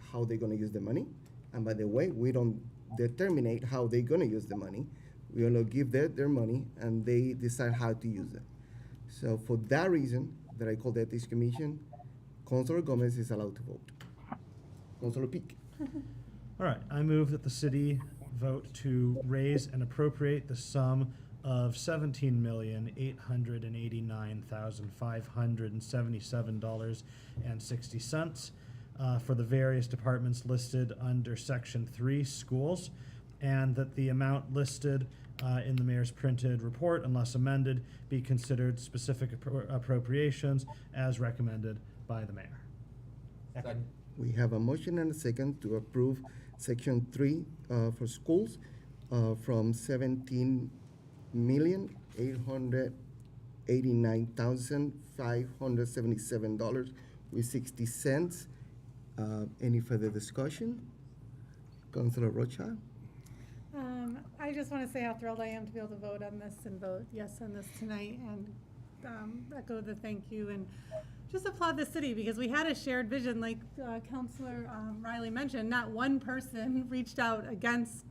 how they're gonna use the money. And by the way, we don't determine how they're gonna use the money. We only give their money and they decide how to use it. So for that reason that I called the Ethics Commission, Councilor Gomez is allowed to vote. Councilor Peak. All right, I move that the city vote to raise and appropriate the sum of $17,889,577.60 for the various departments listed under Section 3 schools, and that the amount listed in the mayor's printed report, unless amended, be considered specific appropriations as recommended by the mayor. Second. We have a motion and a second to approve section 3 for schools from $17,889,577.60. Any further discussion? Councilor Rocha? I just want to say how thrilled I am to be able to vote on this and vote yes on this tonight, and echo the thank you and just applaud the city because we had a shared vision, like Councilor Riley mentioned. Not one person reached out against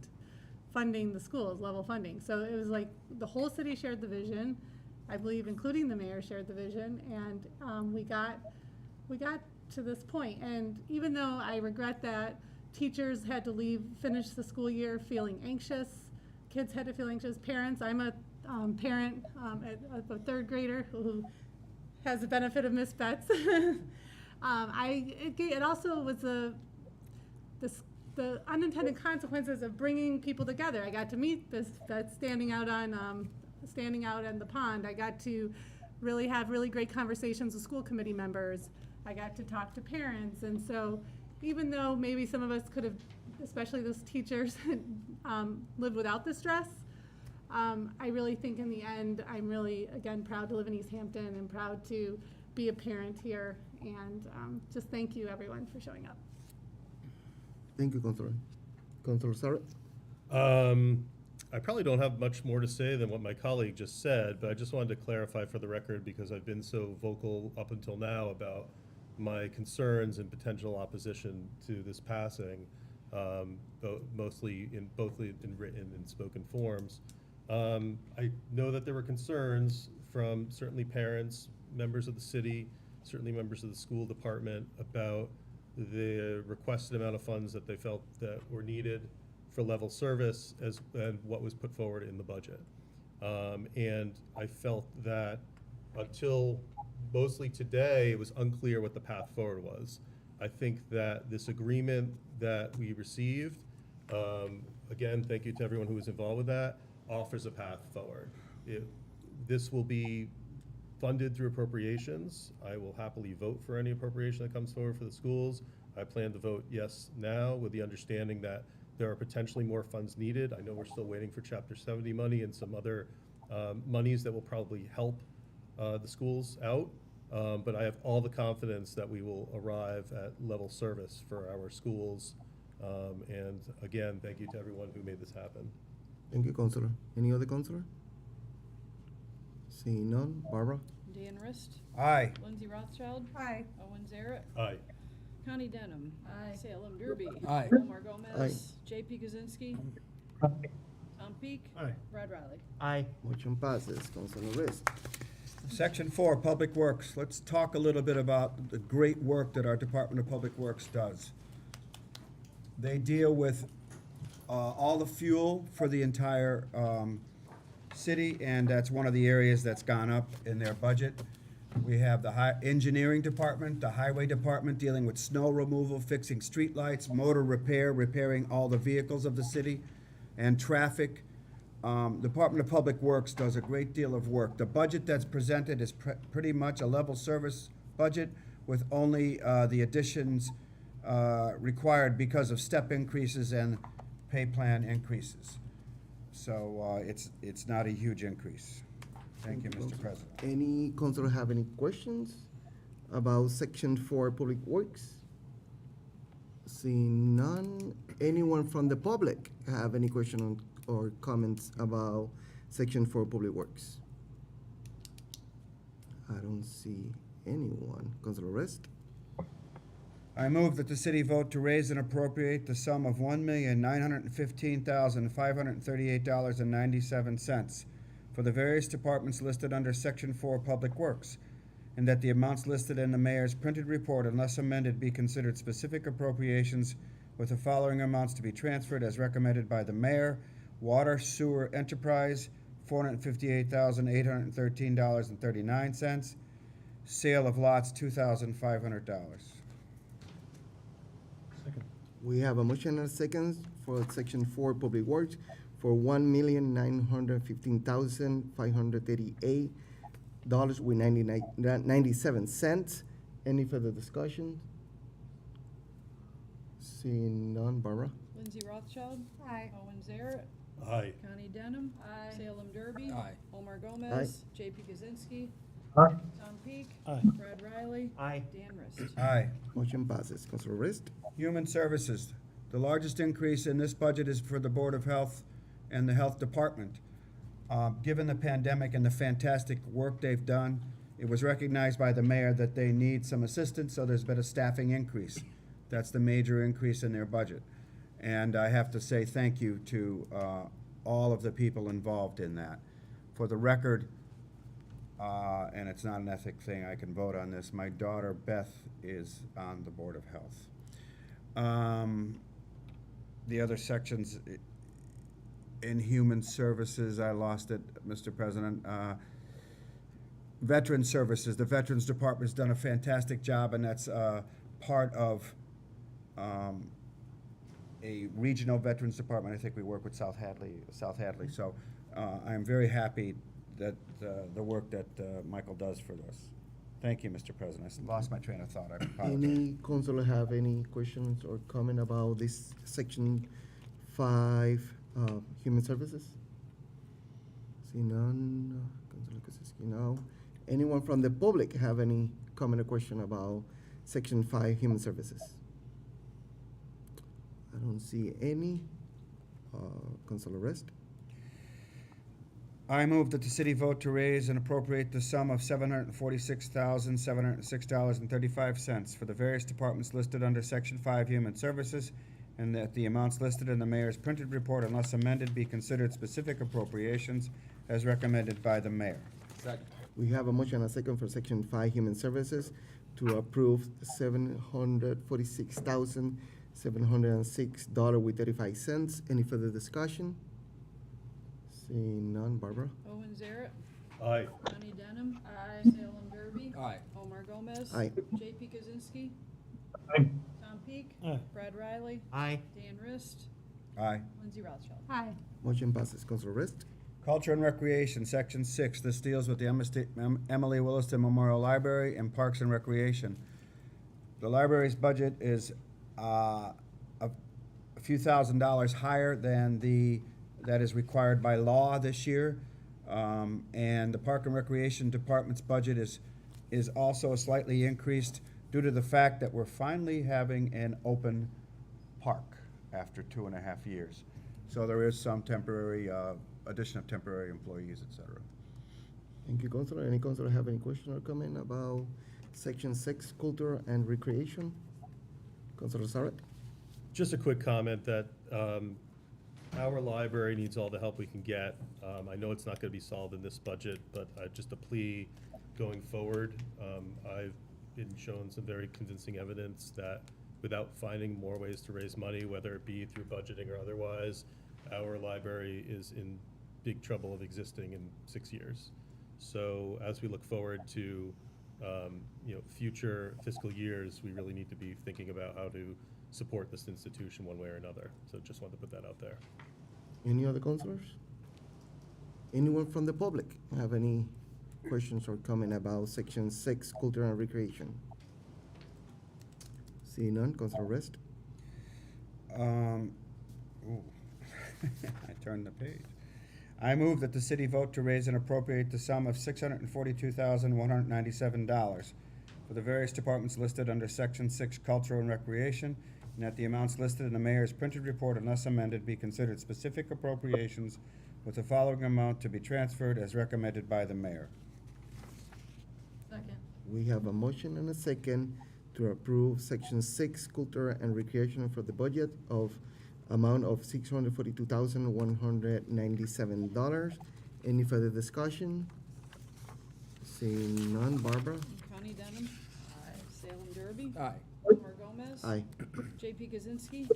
funding the schools, level funding. So it was like the whole city shared the vision. I believe including the mayor shared the vision, and we got to this point. And even though I regret that teachers had to finish the school year feeling anxious, kids had to feel anxious, parents, I'm a parent of a third grader who has the benefit of Miss Betts. It also was the unintended consequences of bringing people together. I got to meet Miss Betts standing out in the pond. I got to really have really great conversations with school committee members. I got to talk to parents, and so even though maybe some of us could have, especially those teachers, lived without the stress, I really think in the end, I'm really, again, proud to live in Easthampton and proud to be a parent here. And just thank you, everyone, for showing up. Thank you, Councilor. Councilor Sarah? I probably don't have much more to say than what my colleague just said, but I just wanted to clarify for the record because I've been so vocal up until now about my concerns and potential opposition to this passing, mostly in written and spoken forms. I know that there were concerns from certainly parents, members of the city, certainly members of the school department about the requested amount of funds that they felt that were needed for level service and what was put forward in the budget. And I felt that until mostly today, it was unclear what the path forward was. I think that this agreement that we received, again, thank you to everyone who was involved with that, offers a path forward. This will be funded through appropriations. I will happily vote for any appropriation that comes forward for the schools. I plan to vote yes now with the understanding that there are potentially more funds needed. I know we're still waiting for Chapter 70 money and some other monies that will probably help the schools out. But I have all the confidence that we will arrive at level service for our schools. And again, thank you to everyone who made this happen. Thank you, Councilor. Any other Councilor? Seeing none. Barbara? Dan Rist. Aye. Lindsay Rothschild. Aye. Owen Zaret. Aye. Connie Denham. Aye. Salem Derby. Aye. Omar Gomez. Aye. J.P. Kaczynski. Tom Peak. Aye. Brad Riley. Aye. Motion passes. Councilor Rist. Section 4, Public Works. Let's talk a little bit about the great work that our Department of Public Works does. They deal with all the fuel for the entire city, and that's one of the areas that's gone up in their budget. We have the engineering department, the highway department dealing with snow removal, fixing streetlights, motor repair, repairing all the vehicles of the city, and traffic. Department of Public Works does a great deal of work. The budget that's presented is pretty much a level service budget with only the additions required because of step increases and pay plan increases. So it's not a huge increase. Thank you, Mr. President. Any councilor have any questions about Section 4 Public Works? Seeing none, anyone from the public have any question or comments about Section 4 Public Works? I don't see anyone. Councilor Rest? I move that the city vote to raise and appropriate the sum of $1,915,538.97 for the various departments listed under Section 4 Public Works, and that the amounts listed in the mayor's printed report, unless amended, be considered specific appropriations with the following amounts to be transferred as recommended by the mayor. Water Sewer Enterprise, $458,813.39. Sale of lots, $2,500. We have a motion and a second for Section 4 Public Works for $1,915,538 with 97 cents. Any further discussion? Seeing none, Barbara? Lindsay Rothschild. Aye. Owen Zaret. Aye. Connie Denham. Salem Derby. Aye. Omar Gomez. J.P. Kaczynski. Aye. Tom Peak. Aye. Brad Riley. Aye. Dan Rist. Aye. Motion passes. Councilor Rist? Human Services. The largest increase in this budget is for the Board of Health and the Health Department. Given the pandemic and the fantastic work they've done, it was recognized by the mayor that they need some assistance, so there's been a staffing increase. That's the major increase in their budget. And I have to say thank you to all of the people involved in that. For the record, and it's not an ethic thing, I can vote on this, my daughter Beth is on the Board of Health. The other sections in Human Services, I lost it, Mr. President. Veteran Services, the Veterans Department's done a fantastic job, and that's part of a regional Veterans Department. I think we work with South Hadley. So I'm very happy that the work that Michael does for us. Thank you, Mr. President. I lost my train of thought. I apologize. Any councilor have any questions or comment about this Section 5 Human Services? See none. Councilor Kaczynski, no. Anyone from the public have any comment or question about Section 5 Human Services? I don't see any. Councilor Rest? I move that the city vote to raise and appropriate the sum of $746,706.35 for the various departments listed under Section 5 Human Services, and that the amounts listed in the mayor's printed report, unless amended, be considered specific appropriations as recommended by the mayor. Second. We have a motion and a second for Section 5 Human Services to approve $746,706.35. Any further discussion? Seeing none, Barbara? Owen Zaret. Aye. Connie Denham. Salem Derby. Aye. Omar Gomez. Aye. J.P. Kaczynski. Aye. Tom Peak. Aye. Brad Riley. Aye. Dan Rist. Aye. Lindsay Rothschild. Aye. Motion passes. Councilor Rist? Culture and Recreation, Section 6. This deals with the Emily Williston Memorial Library and Parks and Recreation. The library's budget is a few $1,000s higher than that is required by law this year. And the Park and Recreation Department's budget is also slightly increased due to the fact that we're finally having an open park after 2.5 years. So there is some temporary, addition of temporary employees, et cetera. Thank you, Councilor. Any councilor have any question or comment about Section 6 Culture and Recreation? Councilor Saret? Just a quick comment that our library needs all the help we can get. I know it's not going to be solved in this budget, but just a plea going forward. I've been shown some very convincing evidence that without finding more ways to raise money, whether it be through budgeting or otherwise, our library is in big trouble of existing in 6 years. So as we look forward to future fiscal years, we really need to be thinking about how to support this institution one way or another. So just wanted to put that out there. Any other councilors? Anyone from the public have any questions or comment about Section 6, Culture and Recreation? Seeing none, Councilor Rest. I turned the page. I move that the city vote to raise and appropriate the sum of $642,197 for the various departments listed under Section 6, Cultural and Recreation, and that the amounts listed in the mayor's printed report, unless amended, be considered specific appropriations with the following amount to be transferred as recommended by the mayor. Second. We have a motion and a second to approve Section 6, Culture and Recreation for the budget of amount of $642,197. Any further discussion? Seeing none, Barbara? Connie Denham. Aye. Salem Derby. Aye. Omar Gomez. Aye. JP Kaczynski.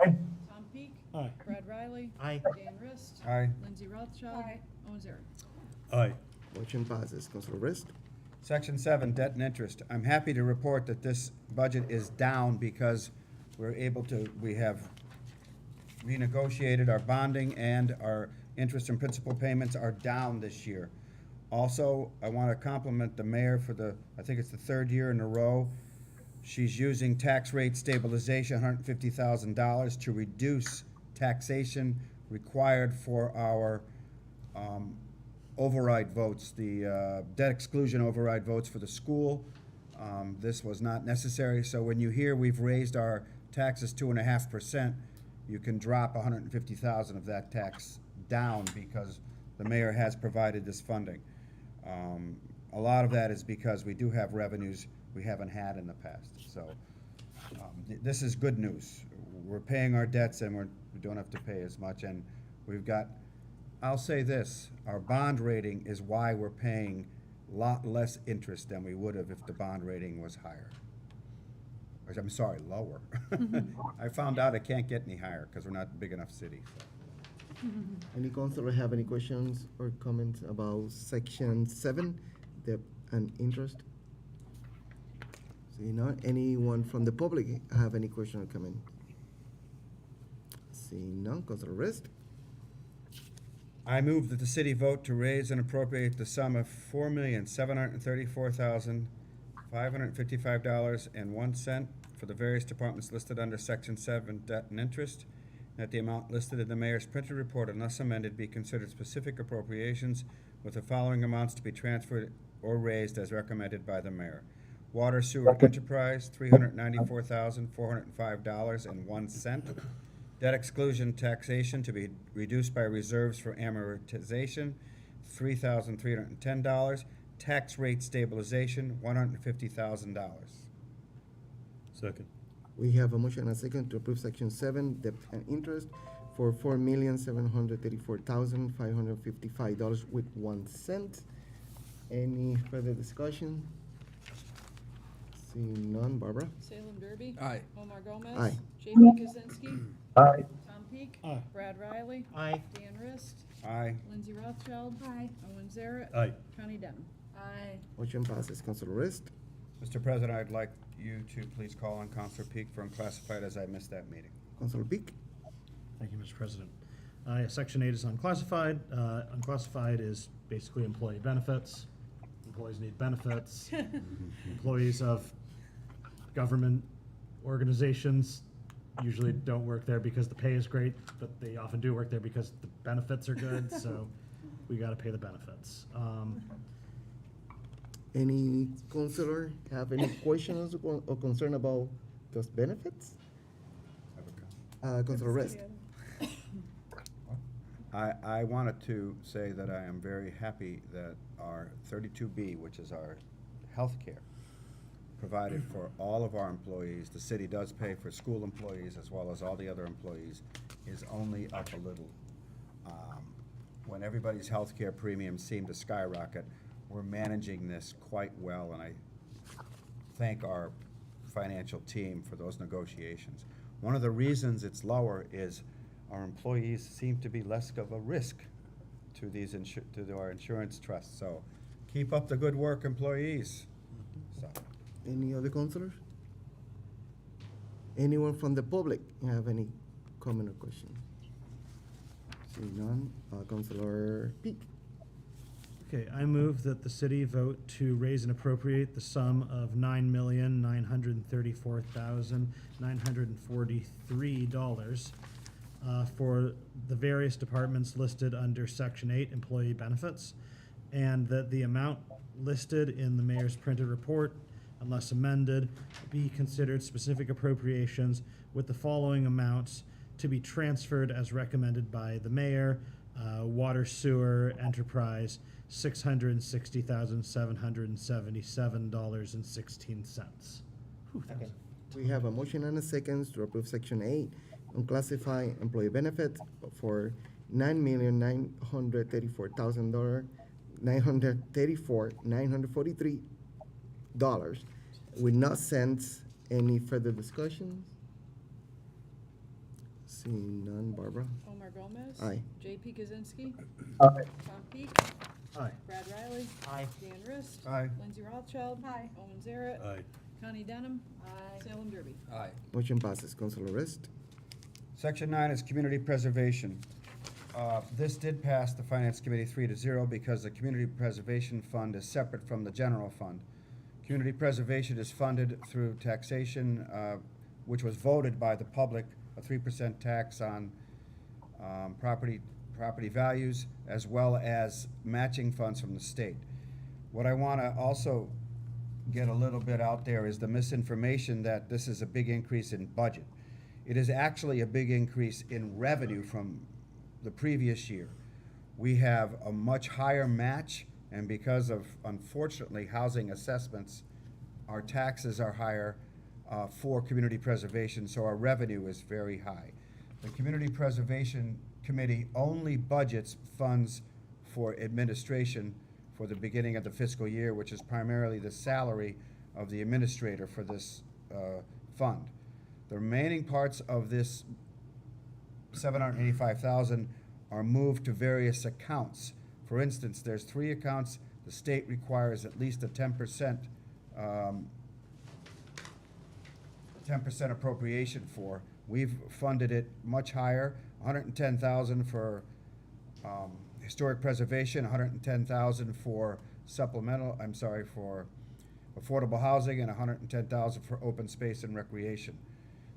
Aye. Tom Peak. Aye. Brad Riley. Aye. Dan Rist. Aye. Lindsay Rothschild. Owen Zaret. Aye. Motion passes. Councilor Rest. Section 7, Debt and Interest. I'm happy to report that this budget is down because we have renegotiated our bonding, and our interest and principal payments are down this year. Also, I want to compliment the mayor for I think it's the third year in a row, she's using tax rate stabilization, $150,000, to reduce taxation required for our override votes, the debt exclusion override votes for the school. This was not necessary, so when you hear we've raised our taxes 2.5%, you can drop $150,000 of that tax down because the mayor has provided this funding. A lot of that is because we do have revenues we haven't had in the past. So this is good news. We're paying our debts and we don't have to pay as much. And we've got, I'll say this, our bond rating is why we're paying a lot less interest than we would have if the bond rating was higher. I'm sorry, lower. I found out I can't get any higher because we're not a big enough city. So. Any councilor have any questions or comments about Section 7, debt and interest? Seeing none, anyone from the public have any question or comment? Seeing none, Councilor Rest. I move that the city vote to raise and appropriate the sum of $4,734,555.01 for the various departments listed under Section 7, Debt and Interest, and that the amount listed in the mayor's printed report, unless amended, be considered specific appropriations with the following amounts to be transferred or raised as recommended by the mayor. Water Sewer Enterprise, $394,405.01. Debt exclusion taxation to be reduced by reserves for amortization, $3,310. Tax rate stabilization, $150,000. Second. We have a motion and a second to approve Section 7, debt and interest for $4,734,555 with 1 cent. Any further discussion? Seeing none, Barbara? Salem Derby. Aye. Omar Gomez. Aye. JP Kaczynski. Aye. Tom Peak. Aye. Brad Riley. Aye. Dan Rist. Aye. Lindsay Rothschild. Aye. Owen Zaret. Aye. Connie Denham. Aye. Motion passes. Councilor Rest. Mr. President, I'd like you to please call on Counselor Peak for unclassified as I missed that meeting. Councilor Peak. Thank you, Mr. President. Section 8 is unclassified. Unclassified is basically employee benefits. Employees need benefits. Employees of government organizations usually don't work there because the pay is great, but they often do work there because the benefits are good, so we gotta pay the benefits. Any councilor have any questions or concern about those benefits? Councilor Rest. I wanted to say that I am very happy that our 32B, which is our health care, provided for all of our employees, the city does pay for school employees as well as all the other employees, is only up a little. When everybody's health care premiums seem to skyrocket, we're managing this quite well, and I thank our financial team for those negotiations. One of the reasons it's lower is our employees seem to be less of a risk to these to our insurance trusts. So keep up the good work, employees. So. Any other councilors? Anyone from the public have any comment or question? Seeing none, Councilor Peak. Okay, I move that the city vote to raise and appropriate the sum of $9,934,943 for the various departments listed under Section 8 Employee Benefits, and that the amount listed in the mayor's printed report, unless amended, be considered specific appropriations with the following amounts to be transferred as recommended by the mayor. Water sewer enterprise, $660,777.16. Second. We have a motion and a second to approve Section 8 unclassified employee benefits for $9,943,943 with no cents. Any further discussions? Seeing none, Barbara? Omar Gomez. Aye. J.P. Kaczynski. Aye. Tom Peak. Aye. Brad Riley. Aye. Dan Rist. Aye. Lindsay Rothschild. Aye. Owen Zaret. Aye. Connie Denham. Salem Derby. Aye. Motion passes. Councilor Rist. Section 9 is community preservation. This did pass the Finance Committee 3-0 because the Community Preservation Fund is separate from the general fund. Community preservation is funded through taxation, which was voted by the public, a 3% tax on property values, as well as matching funds from the state. What I want to also get a little bit out there is the misinformation that this is a big increase in budget. It is actually a big increase in revenue from the previous year. We have a much higher match, and because of, unfortunately, housing assessments, our taxes are higher for community preservation, so our revenue is very high. The Community Preservation Committee only budgets funds for administration for the beginning of the fiscal year, which is primarily the salary of the administrator for this fund. The remaining parts of this $785,000 are moved to various accounts. For instance, there's 3 accounts the state requires at least a 10% appropriation for. We've funded it much higher, $110,000 for historic preservation, $110,000 for for affordable housing, and $110,000 for open space and recreation.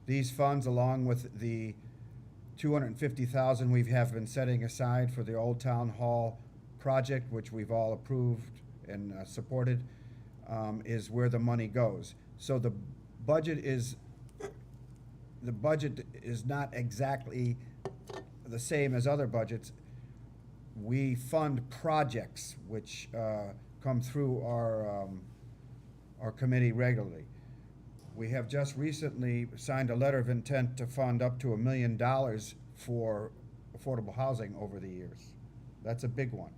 These funds, along with the $250,000 we have been setting aside for the Old Town Hall project, which we've all approved and supported, is where the money goes. So the budget is not exactly the same as other budgets. We fund projects which come through our committee regularly. We have just recently signed a letter of intent to fund up to $1 million for affordable housing over the years. That's a big one.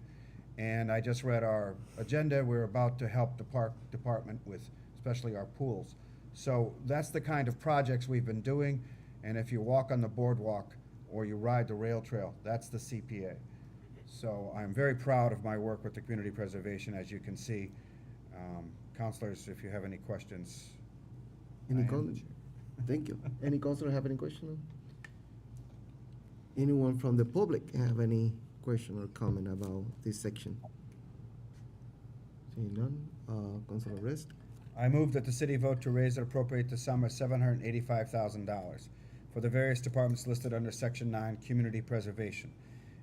And I just read our agenda. We're about to help the park department with especially our pools. So that's the kind of projects we've been doing. And if you walk on the boardwalk or you ride the rail trail, that's the CPA. So I'm very proud of my work with the community preservation, as you can see. Councilors, if you have any questions. Any comments? Thank you. Any councilor have any question? Anyone from the public have any question or comment about this section? Seeing none, Councilor Rist. I move that the city vote to raise and appropriate the sum of $785,000 for the various departments listed under Section 9, Community Preservation,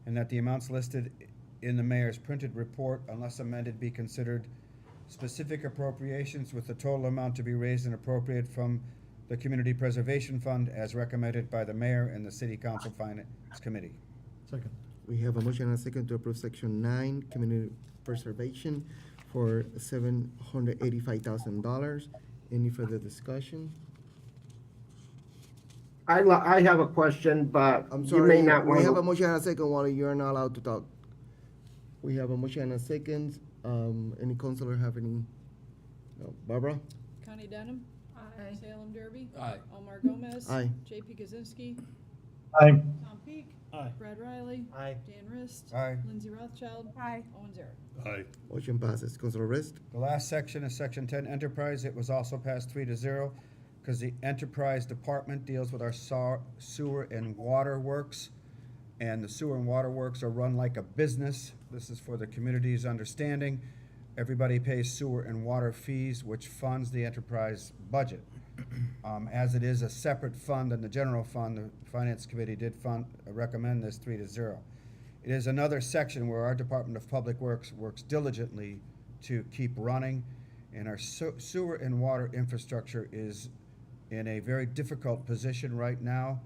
and that the amounts listed in the mayor's printed report, unless amended, be considered specific appropriations with the total amount to be raised and appropriated from the Community Preservation Fund as recommended by the mayor and the City Council Finance Committee. Second. We have a motion and a second to approve Section 9, Community Preservation, for $785,000. Any further discussion? I have a question, but I'm you sorry, may not want we have a to. motion and a second while you're not allowed to talk. We have a motion and a second. Any counselor have any? No. Barbara? Connie Denham. Aye. Salem Derby. Aye. Omar Gomez. Aye. JP Kaczynski. Aye. Tom Peak. Aye. Brad Riley. Aye. Dan Rist. Aye. Lindsay Rothschild. Aye. Owen Zarek. Aye. Motion passes. Counselor Rist? The last section is Section 10 Enterprise. It was also passed 3-0 because the Enterprise Department deals with our sewer and water works. And the sewer and water works are run like a business. This is for the community's understanding. Everybody pays sewer and water fees, which funds the enterprise budget. As it is a separate fund than the general fund, the Finance Committee did recommend this 3-0. It is another section where our Department of Public Works works diligently to keep running, and our sewer and water infrastructure is in a very difficult position right now.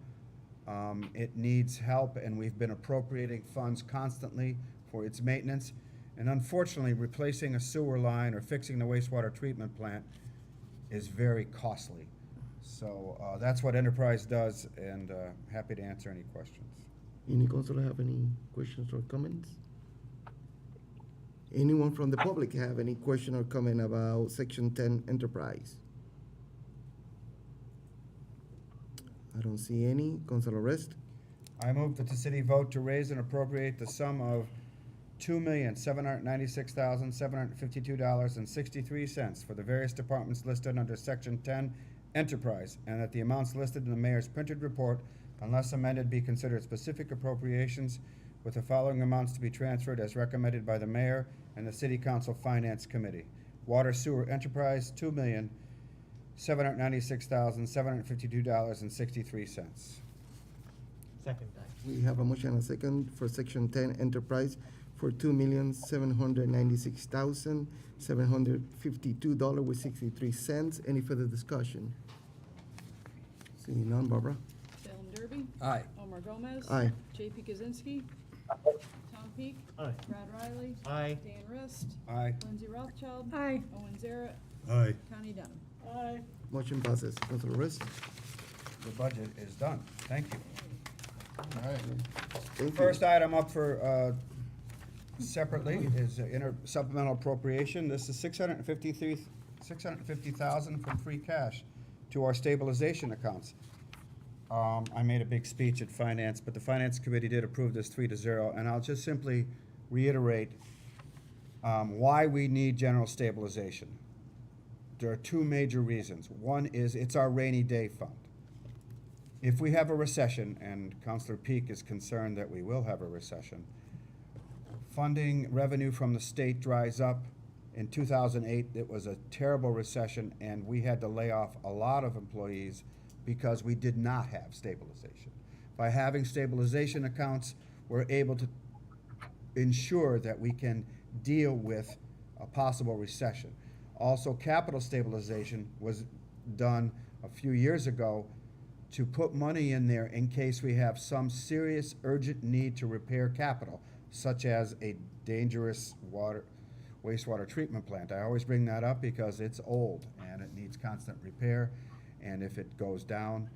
It needs help, and we've been appropriating funds constantly for its maintenance. And unfortunately, replacing a sewer line or fixing the wastewater treatment plant is very costly. So that's what Enterprise does, and happy to answer any questions. Any counselor have any questions or comments? Anyone from the public have any question or comment about Section 10 Enterprise? I don't see any. Counselor Rist? I move that the city vote to raise and appropriate the sum of $2,796,752.63 for the various departments listed under Section 10 Enterprise, and that the amounts listed in the mayor's printed report, unless amended, be considered specific appropriations, with the following amounts to be transferred as recommended by the mayor and the city council finance committee. Water sewer enterprise, $2,796,752.63. Second that. We have a motion and a second for Section 10 Enterprise for $2,796,752.63. Any further discussion? Seeing none, Barbara? Salem Derby. Aye. Omar Gomez. Aye. JP Kaczynski. Tom Peak. Aye. Brad Riley. Aye. Dan Rist. Aye. Lindsay Rothschild. Aye. Owen Zarek. Aye. Connie Denham. Aye. Motion passes. Counselor Rist? The budget is done. Thank you. All right. Thank you. First item up for separately is supplemental appropriation. This is $650,000 from free cash to our stabilization accounts. I made a big speech at finance, but the finance committee did approve this 3-0, and I'll just simply reiterate why we need general stabilization. There are two major reasons. One is it's our rainy day fund. If we have a recession, and Councilor Peak is concerned that we will have a recession, funding revenue from the state dries up. In 2008, it was a terrible recession, and we had to lay off a lot of employees because we did not have stabilization. By having stabilization accounts, we're able to ensure that we can deal with a possible recession. Also, capital stabilization was done a few years ago to put money in there in case we have some serious urgent need to repair capital, such as a dangerous wastewater treatment plant. I always bring that up because it's old and it needs constant repair, and if it goes down,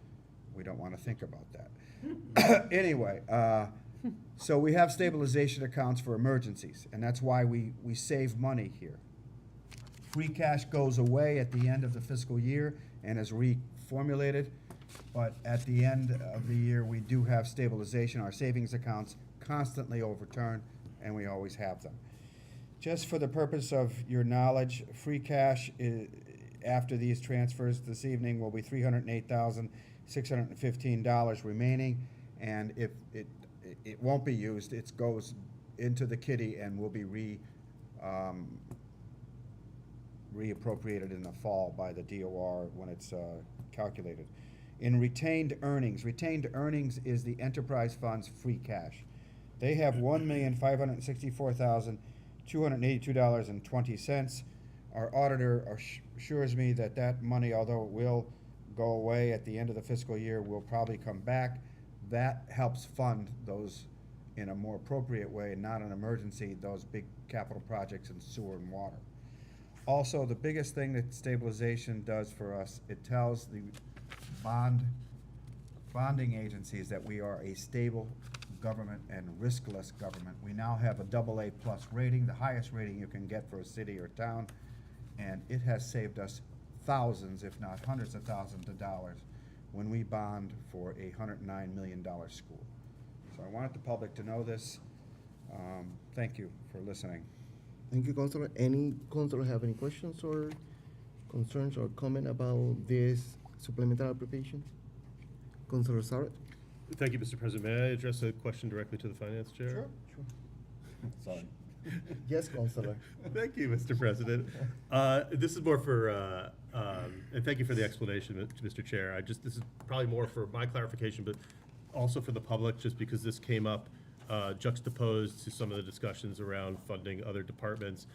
we don't want to think about that. Anyway, so we have stabilization accounts for emergencies, and that's why we save money here. Free cash goes away at the end of the fiscal year and is reformulated, but at the end of the year, we do have stabilization. Our savings accounts constantly overturn, and we always have them. Just for the purpose of your knowledge, free cash after these transfers this evening will be $308,615 remaining, and if it won't be used, it goes into the kitty and will be reappropriated in the fall by the DOR when it's calculated. In retained earnings is the enterprise fund's free cash. They have $1,564,282.20. Our auditor assures me that that money, although it will go away at the end of the fiscal year, will probably come back. That helps fund those in a more appropriate way, not an emergency, those big capital projects in sewer and water. Also, the biggest thing that stabilization does for us, it tells the bonding agencies that we are a stable government and riskless government. We now have a AA+ rating, the highest rating you can get for a city or town, and it has saved us thousands, if not hundreds of thousands of dollars when we bond for a $109 million school. So I wanted the public to know this. Thank you for listening. Thank you, Councilor. Any councilor have any questions or concerns or comment about this supplemental appropriation? Councilor Sarat? Thank you, Mr. President. May I address a question directly to the Finance Chair? Sure. Sorry. Yes, Councilor. Thank you, Mr. President. This is more for, and thank you for the explanation, Mr. Chair. This is probably more for my clarification, but also for the public, just because this came up juxtaposed to some of the discussions around funding other departments.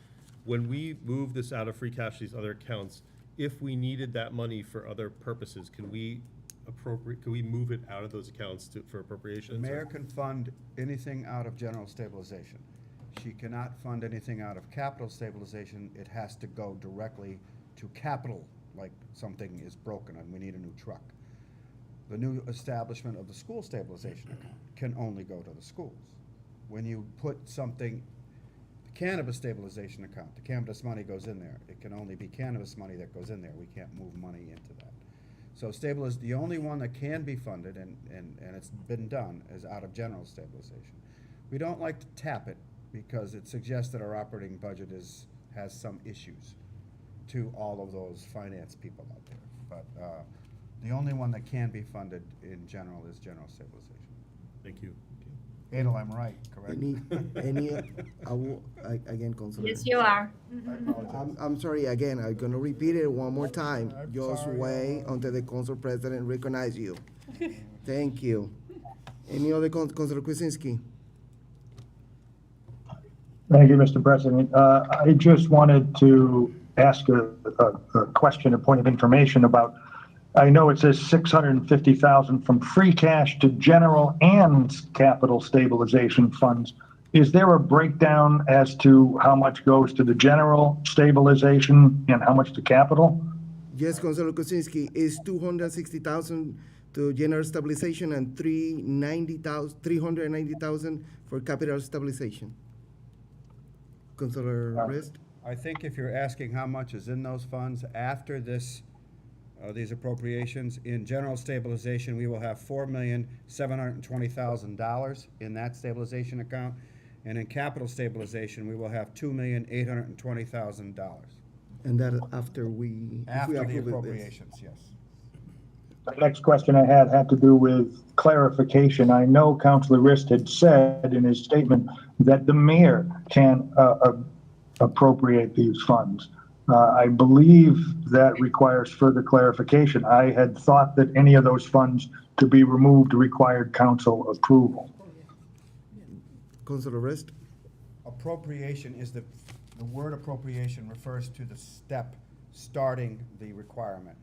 When we move this out of free cash, these other accounts, if we needed that money for other purposes, can we move it out of those accounts for appropriations? The mayor can fund anything out of general stabilization. She cannot fund anything out of capital stabilization. It has to go directly to capital, like something is broken and we need a new truck. The new establishment of the school stabilization account can only go to the schools. When you put something, the cannabis stabilization account, the cannabis money goes in there. It can only be cannabis money that goes in there. We can't move money into that. So the only one that can be funded, and it's been done, is out of general stabilization. We don't like to tap it because it suggests that our operating budget has some issues to all of those finance people out there. But the only one that can be funded in general is general stabilization. Thank you. Adel, I'm right, correct? Again, Councilor. Yes, you are. I'm sorry, again, I'm gonna repeat it one more time. Just wait until the council president recognize you. Thank you. Any other, Councilor Kuczynski? Thank you, Mr. President. I just wanted to ask a question, a point of information about, I know it says 650,000 from free cash to general and capital stabilization funds. Is there a breakdown as to how much goes to the general stabilization and how much to capital? Yes, Councilor Kuczynski, is 260,000 to general stabilization and 390,000 for capital stabilization. Councilor Rist? I think if you're asking how much is in those funds after this, these appropriations, in general stabilization, we will have $4,720,000 in that stabilization account. And in capital stabilization, we will have $2,820,000. And that after we. After the approve it, appropriations, yes. The next question I had to do with clarification. I know Councilor Rist had said in his statement that the mayor can appropriate these funds. I believe that requires further clarification. I had thought that any of those funds to be removed required council approval. Councilor Rist? Appropriation is the word appropriation refers to the step starting the requirement.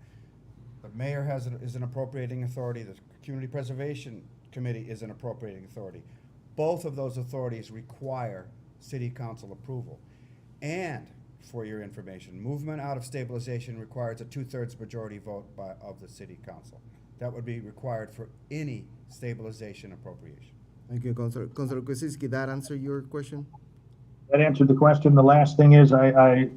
The mayor is an appropriating authority. The Community Preservation Committee is an appropriating authority. Both of those authorities require city council approval. And for your information, movement out of stabilization requires a 2/3 majority vote of the city council. That would be required for any stabilization appropriation. Thank you, Councilor. Councilor Kuczynski, that answer your question? That answered the question. The last thing is, I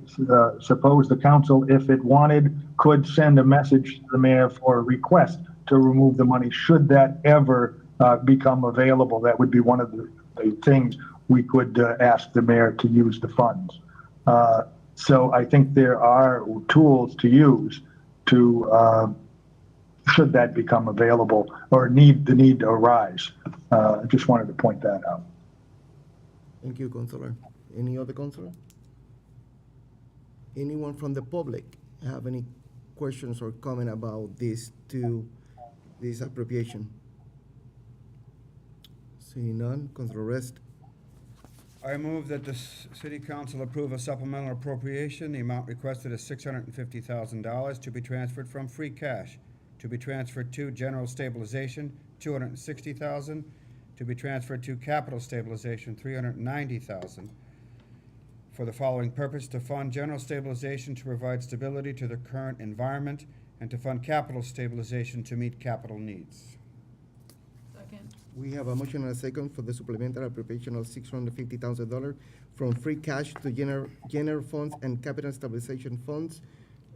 suppose the council, if it wanted, could send a message to the mayor for a request to remove the money. Should that ever become available, that would be one of the things we could ask the mayor to use the funds. So I think there are tools to use to, should that become available or the need to arise. I just wanted to point that out. Thank you, Councilor. Any other councilor? Anyone from the public have any questions or comment about this appropriation? Seeing none, Councilor Rest. I move that the city council approve a supplemental appropriation. The amount requested is $650,000 to be transferred from free cash, to be transferred to general stabilization, $260,000, to be transferred to capital stabilization, $390,000, for the following purpose: to fund general stabilization to provide stability to the current environment, and to fund capital stabilization to meet capital needs. Second. We have a motion and a second for the supplemental appropriation of $650,000 from free cash to general funds and capital stabilization funds.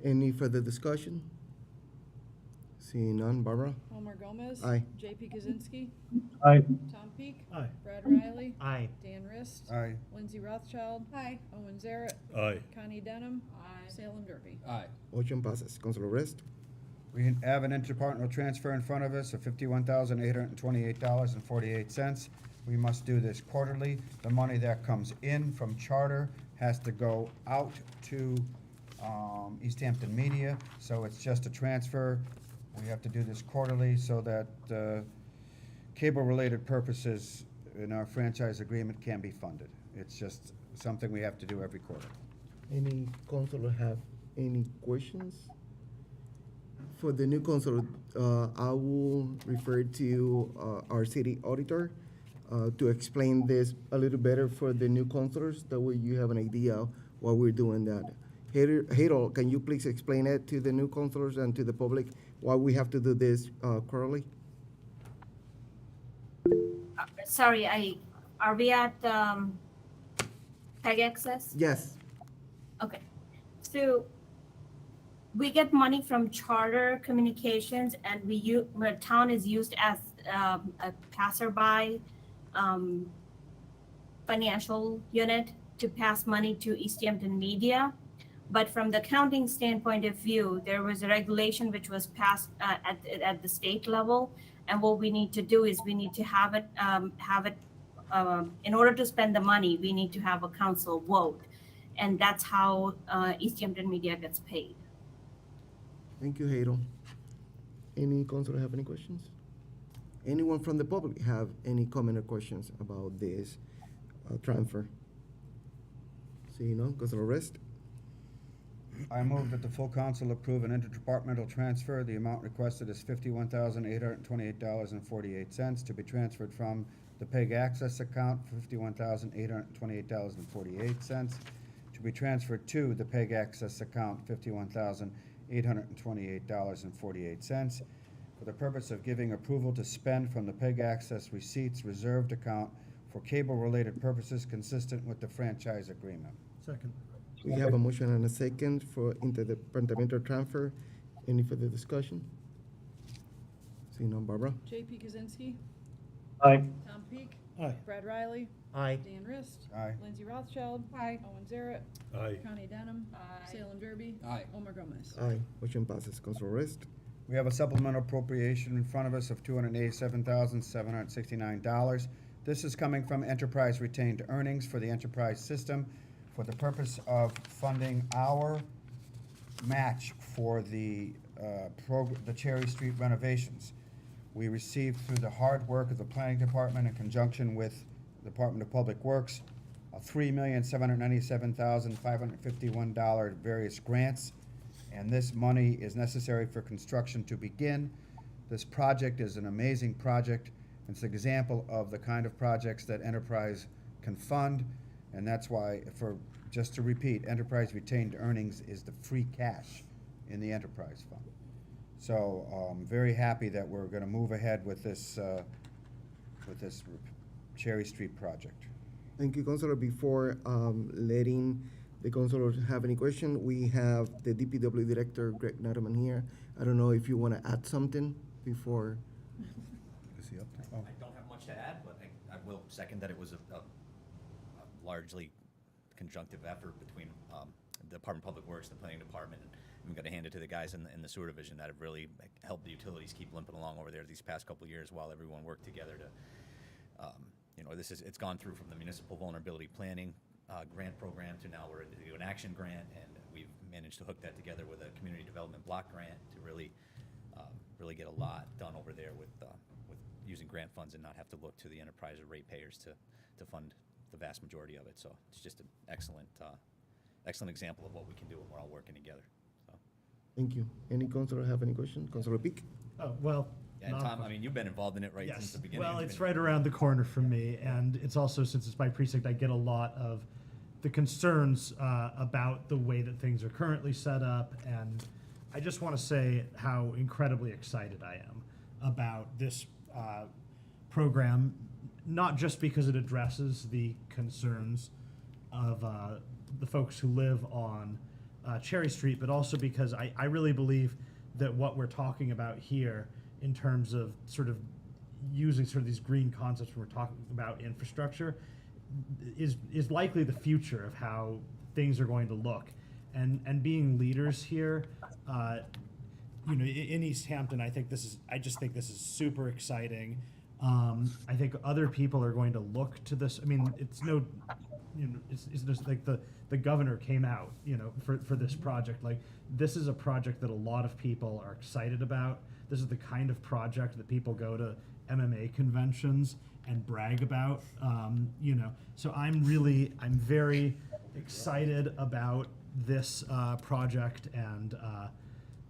Any further discussion? Seeing none, Barbara? Omar Gomez. Aye. JP Kaczynski. Aye. Tom Peak. Aye. Brad Riley. Aye. Dan Rist. Aye. Lindsay Rothschild. Aye. Owen Zaret. Aye. Connie Denham. Salem Derby. Aye. Motion passes. Councilor Rest? We have an interdepartmental transfer in front of us of $51,828.48. We must do this quarterly. The money that comes in from charter has to go out to Easthampton Media, so it's just a transfer. We have to do this quarterly so that cable-related purposes in our franchise agreement can be funded. It's just something we have to do every quarter. Any councilor have any questions? For the new councilor, I will refer to our city auditor to explain this a little better for the new councilors. That way you have an idea why we're doing that. Harold, can you please explain it to the new councilors and to the public why we have to do this quarterly? Sorry, are we at PEG access? Yes. Okay, so we get money from Charter Communications, and the town is used as a passerby financial unit to pass money to Easthampton Media. But from the accounting standpoint of view, there was a regulation which was passed at the state level, and what we need to do is we need to have it in order to spend the money, we need to have a council vote, and that's how Easthampton Media gets paid. Thank you, Harold. Any councilor have any questions? Anyone from the public have any comment or questions about this transfer? Seeing none, Councilor Rest? I move that the full council approve an interdepartmental transfer. The amount requested is $51,828.48 to be transferred from the PEG access account, $51,828.48, to be transferred to the PEG access account, $51,828.48, for the purpose of giving approval to spend from the PEG access receipts reserved account for cable-related purposes consistent with the franchise agreement. Second. We have a motion and a second for interdepartmental transfer. Any further discussion? Seeing none, Barbara? JP Kaczynski. Aye. Tom Peak. Aye. Brad Riley. Aye. Dan Rist. Aye. Lindsay Rothschild. Aye. Owen Zaret. Aye. Connie Denham. Salem Derby. Aye. Omar Gomez. Aye. Motion passes. Councilor Rest? We have a supplemental appropriation in front of us of $287,769. This is coming from enterprise retained earnings for the enterprise system for the purpose of funding our match for the Cherry Street renovations. We received through the hard work of the planning department in conjunction with the Department of Public Works, $3,797,551 various grants, and this money is necessary for construction to begin. This project is an amazing project. It's an example of the kind of projects that enterprise can fund, and that's why, just to repeat, enterprise retained earnings is the free cash in the enterprise fund. So I'm very happy that we're gonna move ahead with this Cherry Street project. Thank you, Councilor. Before letting the councilors have any question, we have the DPW Director, Greg Natterman, here. I don't know if you want to add something before. Is he up there? Oh. I don't have much to add, but I will second that it was a largely conjunctive effort between the Department of Public Works, the Planning Department, and we've got to hand it to the guys in the sewer division that have really helped the utilities keep limping along over there these past couple of years while everyone worked together to, it's gone through from the municipal vulnerability planning grant program to now we're into an action grant, and we've managed to hook that together with a community development block grant to really get a lot done over there with using grant funds and not have to look to the enterprise or ratepayers to fund the vast majority of it. So it's just an excellent example of what we can do when we're all working together. So. Thank you. Any councilor have any question? Councilor Peak? Oh, well. Yeah, and Tom, I mean, you've been involved in it since the beginning. Well, it's right around the corner from me, and it's also, since it's my precinct, I get a lot of the concerns about the way that things are currently set up, and I just want to say how incredibly excited I am about this program, not just because it addresses the concerns of the folks who live on Cherry Street, but also because I really believe that what we're talking about here in terms of sort of using sort of these green concepts when we're talking about infrastructure is likely the future of how things are going to look. And being leaders here, you know, in Easthampton, I just think this is super exciting. I think other people are going to look to this. I mean, it's no, you know, it's just like the governor came out, you know, for this project. Like, this is a project that a lot of people are excited about. This is the kind of project that people go to MMA conventions and brag about, you know. So I'm very excited about this project, and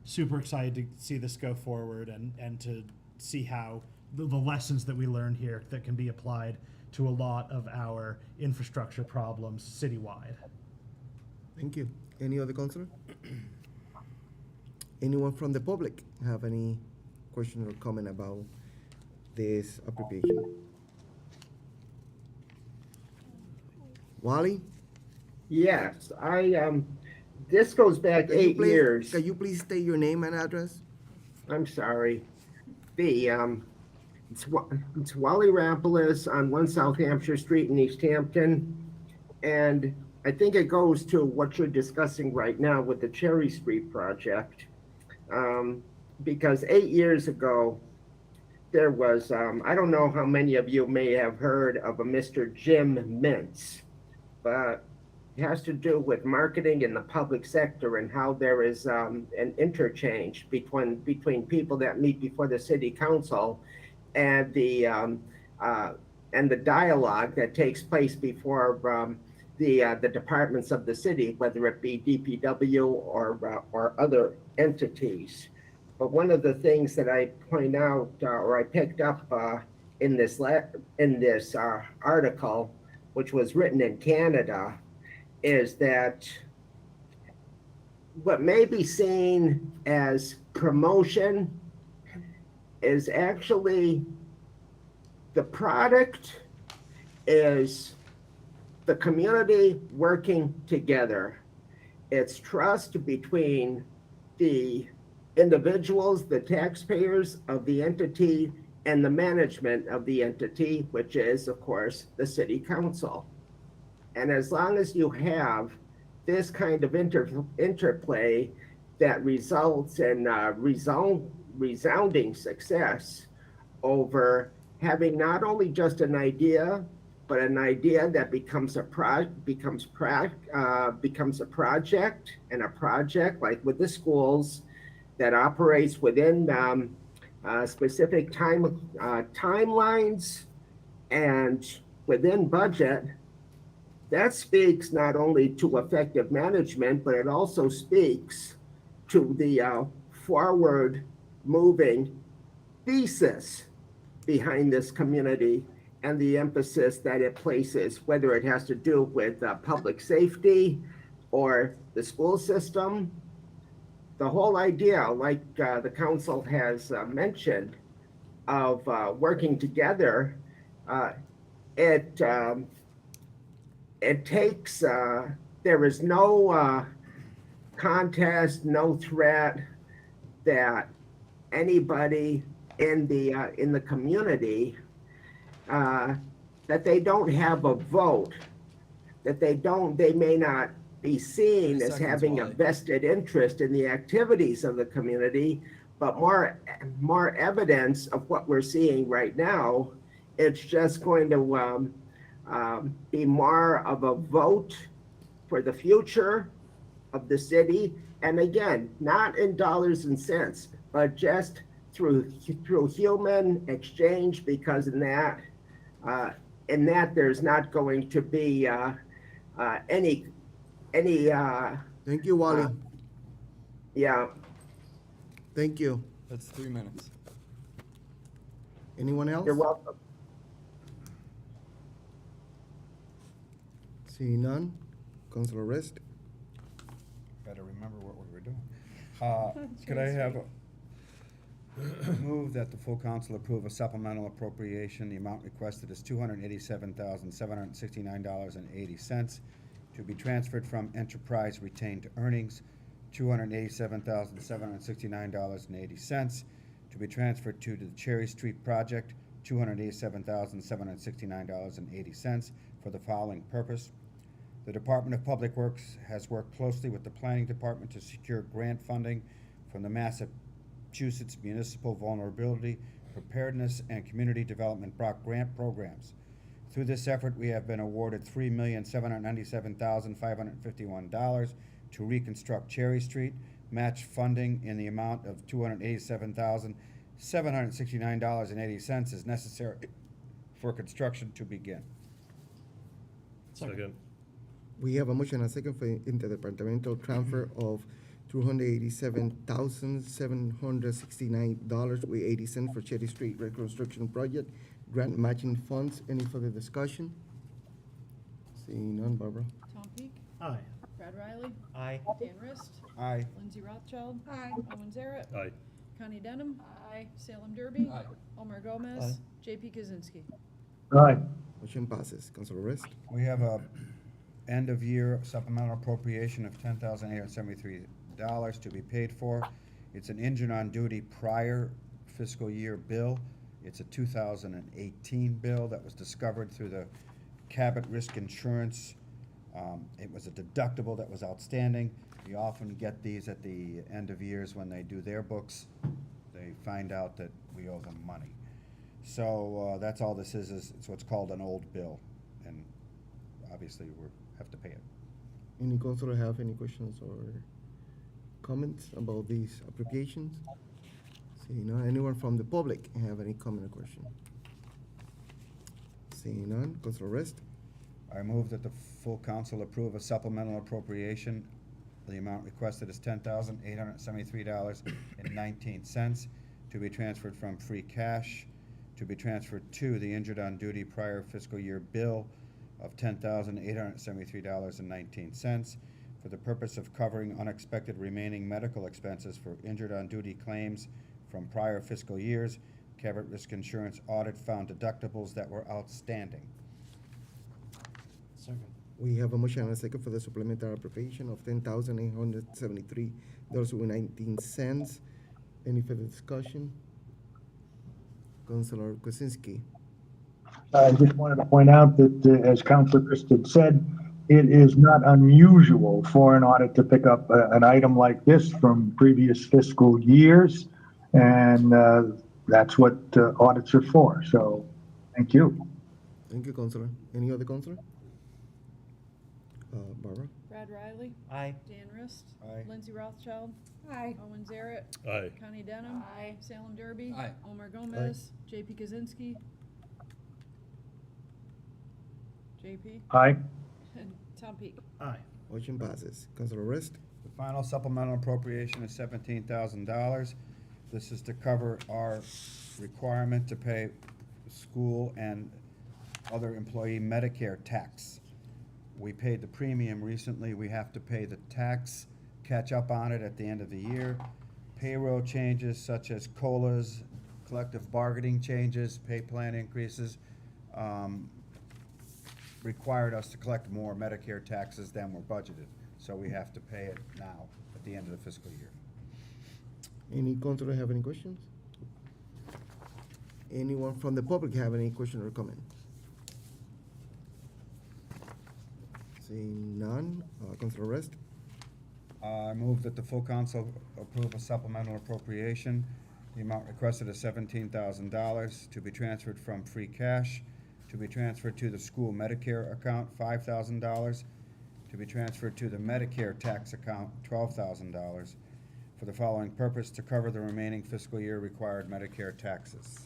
super excited to see this go forward and to see how the lessons that we learn here that can be applied to a lot of our infrastructure problems citywide. Thank you. Any other councilor? Anyone from the public have any question or comment about this appropriation? Wally? Yes, this goes back 8 years. Can you please state your name and address? I'm sorry. It's Wally Rapolis on 1 South Hampshire Street in Easthampton. And I think it goes to what you're discussing right now with the Cherry Street project. Because 8 years ago, there was, I don't know how many of you may have heard of a Mr. Jim Mintz, but it has to do with marketing in the public sector and how there is an interchange between people that meet before the city council and the dialogue that takes place before the departments of the city, whether it be DPW or other entities. But one of the things that I point out or I picked up in this article, which was written in Canada, is that what may be seen as promotion is actually the product is the community working together. It's trust between the individuals, the taxpayers of the entity, and the management of the entity, which is, of course, the city council. And as long as you have this kind of interplay that results in resounding success over having not only just an idea, but an idea that becomes a project, and a project like with the schools that operates within specific timelines and within budget. That speaks not only to effective management, but it also speaks to the forward moving thesis behind this community and the emphasis that it places, whether it has to do with public safety or the school system. The whole idea, like the council has mentioned, of working together, it takes, there is no contest, no threat that anybody in the community, that they don't have a vote, that they may not be seen as having a vested interest in the activities of the community, but more evidence of what we're seeing right now. It's just going to be more of a vote for the future of the city. And again, not in dollars and cents, but just through human exchange, because in that there's not going to be any. Thank you, Wally. Yeah. Thank you. That's 3 minutes. Anyone else? You're welcome. Seeing none, Councilor Rest. Better remember what we were doing. Could I have Move that the full council approve a supplemental appropriation. The amount requested is $287,769.80 to be transferred from enterprise retained earnings, $287,769.80 to be transferred to the Cherry Street project, $287,769.80 for the following purpose. The Department of Public Works has worked closely with the Planning Department to secure grant funding from the Massachusetts Municipal Vulnerability, Preparedness, and Community Development Block Grant programs. Through this effort, we have been awarded $3,797,551 to reconstruct Cherry Street. Match funding in the amount of $287,769.80 is necessary for construction to begin. Second. We have a motion and a second for interdepartmental transfer of $287,769.80 for Cherry Street Reconstruction Project, grant matching funds. Any further discussion? Seeing none, Barbara? Tom Peak, Aye. Brad Riley, Aye. Dan Rist, Aye. Lindsay Rothschild, Aye. Owen Zaret, Aye. Connie Denham, Salem Derby, Aye. Omar Gomez, Aye. JP Kaczynski. Aye. Motion passes. Councilor Rist? We have a end-of-year supplemental appropriation of $10,873 to be paid for. It's an injured on duty prior fiscal year bill. It's a 2018 bill that was discovered through the Cabot Risk Insurance. It was a deductible that was outstanding. We often get these at the end of years when they do their books. They find out that we owe them money. So that's all this is it's what's called an old bill, and obviously we have to pay it. Any councilor have any questions or comments about these appropriations? Seeing none, anyone from the public have any comment or question? Seeing none, Councilor Rist? I move that the full council approve a supplemental appropriation. The amount requested is $10,873.19 to be transferred from free cash, to be transferred to the injured on duty prior fiscal year bill of $10,873.19 for the purpose of covering unexpected remaining medical expenses for injured on duty claims from prior fiscal years. Cabot Risk Insurance audit found deductibles that were outstanding. Second. We have a motion and a second for the supplemental appropriation of $10,873.19. Any further discussion? Councilor Kuczynski. I just wanted to point out that, as Councilor Christie said, it is not unusual for an audit to pick up an item like this from previous fiscal years, and that's what audits are for. So, thank you. Thank you, Councilor. Any other councilor? Barbara? Brad Riley, Aye. Dan Rist, Aye. Lindsay Rothschild, Aye. Owen Zaret, Aye. Connie Denham, Salem Derby, Aye. Omar Gomez, JP Kaczynski, JP, Aye. and Tom Peak. Aye. Motion passes. Councilor Rist? The final supplemental appropriation is $17,000. This is to cover our requirement to pay school and other employee Medicare tax. We paid the premium recently. We have to pay the tax, catch up on it at the end of the year. Payroll changes such as COLAs, collective bargaining changes, pay plan increases, required us to collect more Medicare taxes than were budgeted. So we have to pay it now at the end of the fiscal year. Any councilor have any questions? Anyone from the public have any question or comment? Seeing none, Councilor Rist? I move that the full council approve a supplemental appropriation. The amount requested is $17,000 to be transferred from free cash, to be transferred to the school Medicare account, $5,000, to be transferred to the Medicare tax account, $12,000, for the following purpose: to cover the remaining fiscal year required Medicare taxes.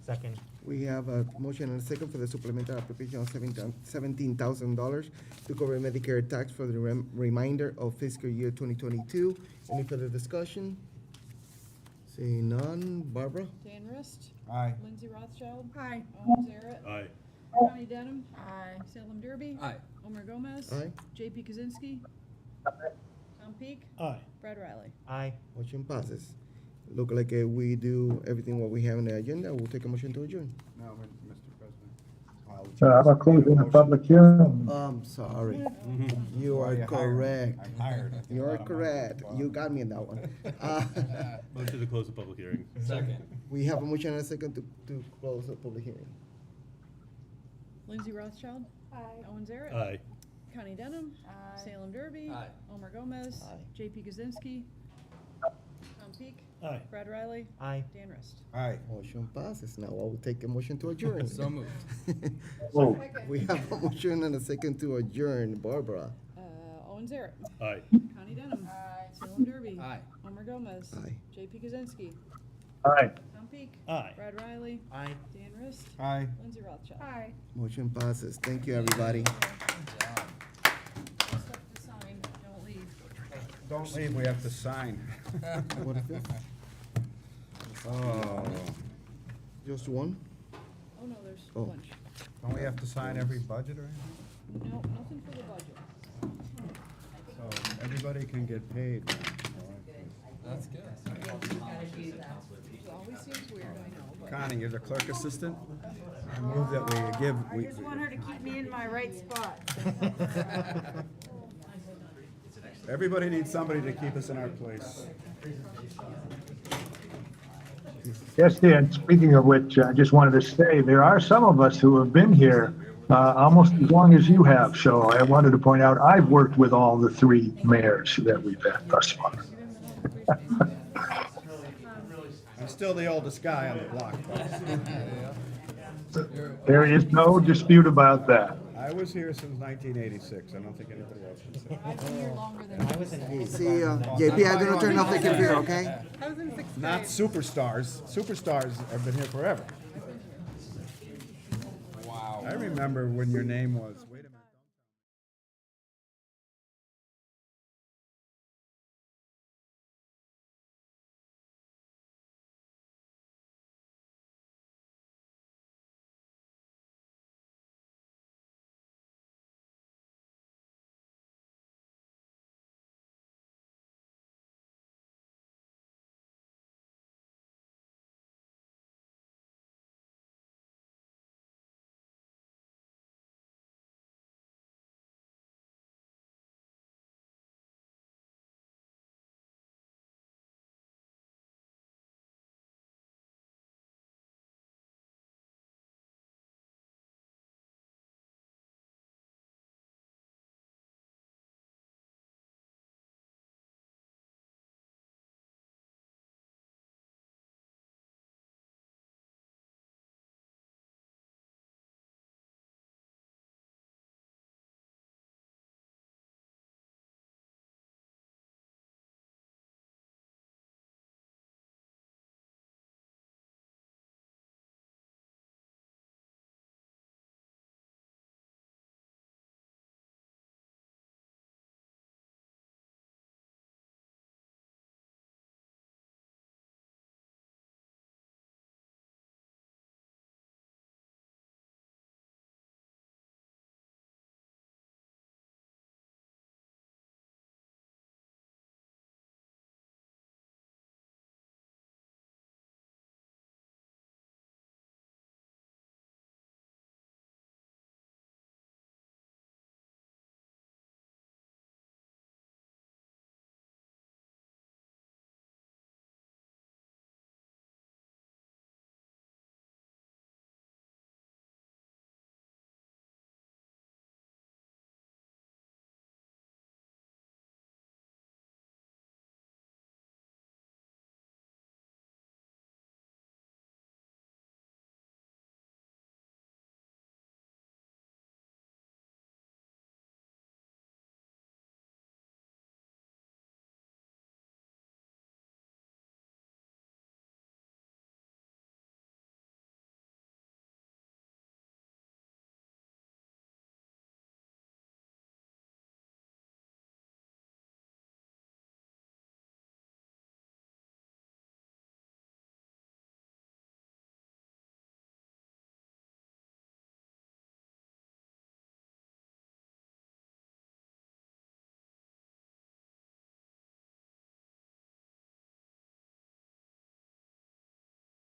Second. We have a motion and a second for the supplemental appropriation of $17,000 to cover Medicare tax for the remainder of fiscal year 2022. Any further discussion? Seeing none, Barbara? Dan Rist, Aye. Lindsay Rothschild, Aye. Owen Zaret, Aye. Connie Denham, Salem Derby, Aye. Omar Gomez, Aye. JP Kaczynski, Tom Peak, Aye. Brad Riley. Aye. Motion passes. Look like we do everything what we have on the agenda. We'll take a motion to adjourn. No, Mr. President. How about closing the public hearing? I'm sorry. You Why are you hired me? correct. I'm hired. I think You a are lot of money. correct. You got me in that one. Motion to close the public hearing. Second. We have a motion and a second to close the public hearing. Lindsay Rothschild. Aye. Owen Zaret. Aye. Connie Denham. Salem Derby. Aye. Omar Gomez. Aye. JP Kaczynski. Tom Peak. Aye. Brad Riley. Aye. Dan Rist. Aye. Motion passes. Now I will take a motion to adjourn. So moved. Oh, We have a motion and a second to adjourn. Barbara. Owen Zaret. Aye. Connie Denham. Salem Derby. Aye. Omar Gomez. Aye. JP Kaczynski. aye. Tom Peak. Aye. Brad Riley. Aye. Dan Rist. Aye. Lindsay Rothschild. Aye. Motion passes. Thank you, everybody. Stuff to sign. Don't leave. Don't leave, we have to sign. What is this? Oh, Just one? Oh, no, there's a Oh. bunch. don't we have to sign every budget or anything? No, nothing for the budget. So everybody can get paid. That's good. It always seems weird, I know, but. Connie, you're the clerk assistant? I move that we give, I just want her to keep me in my right spot. everybody needs somebody to keep us in our place. Yes, Dan, speaking of which, I just wanted to say, there are some of us who have been here almost as long as you have. So I wanted to point out, I've worked with all the three mayors that we've had thus far. I'm still the oldest guy on the block. There is no dispute about that. I was here since 1986. I don't think anybody else can say. I've been here longer than. See, JP, I'm gonna turn off the computer, okay? I was in sixth Not grade. superstars. Superstars have been here forever. Wow. I remember when your name was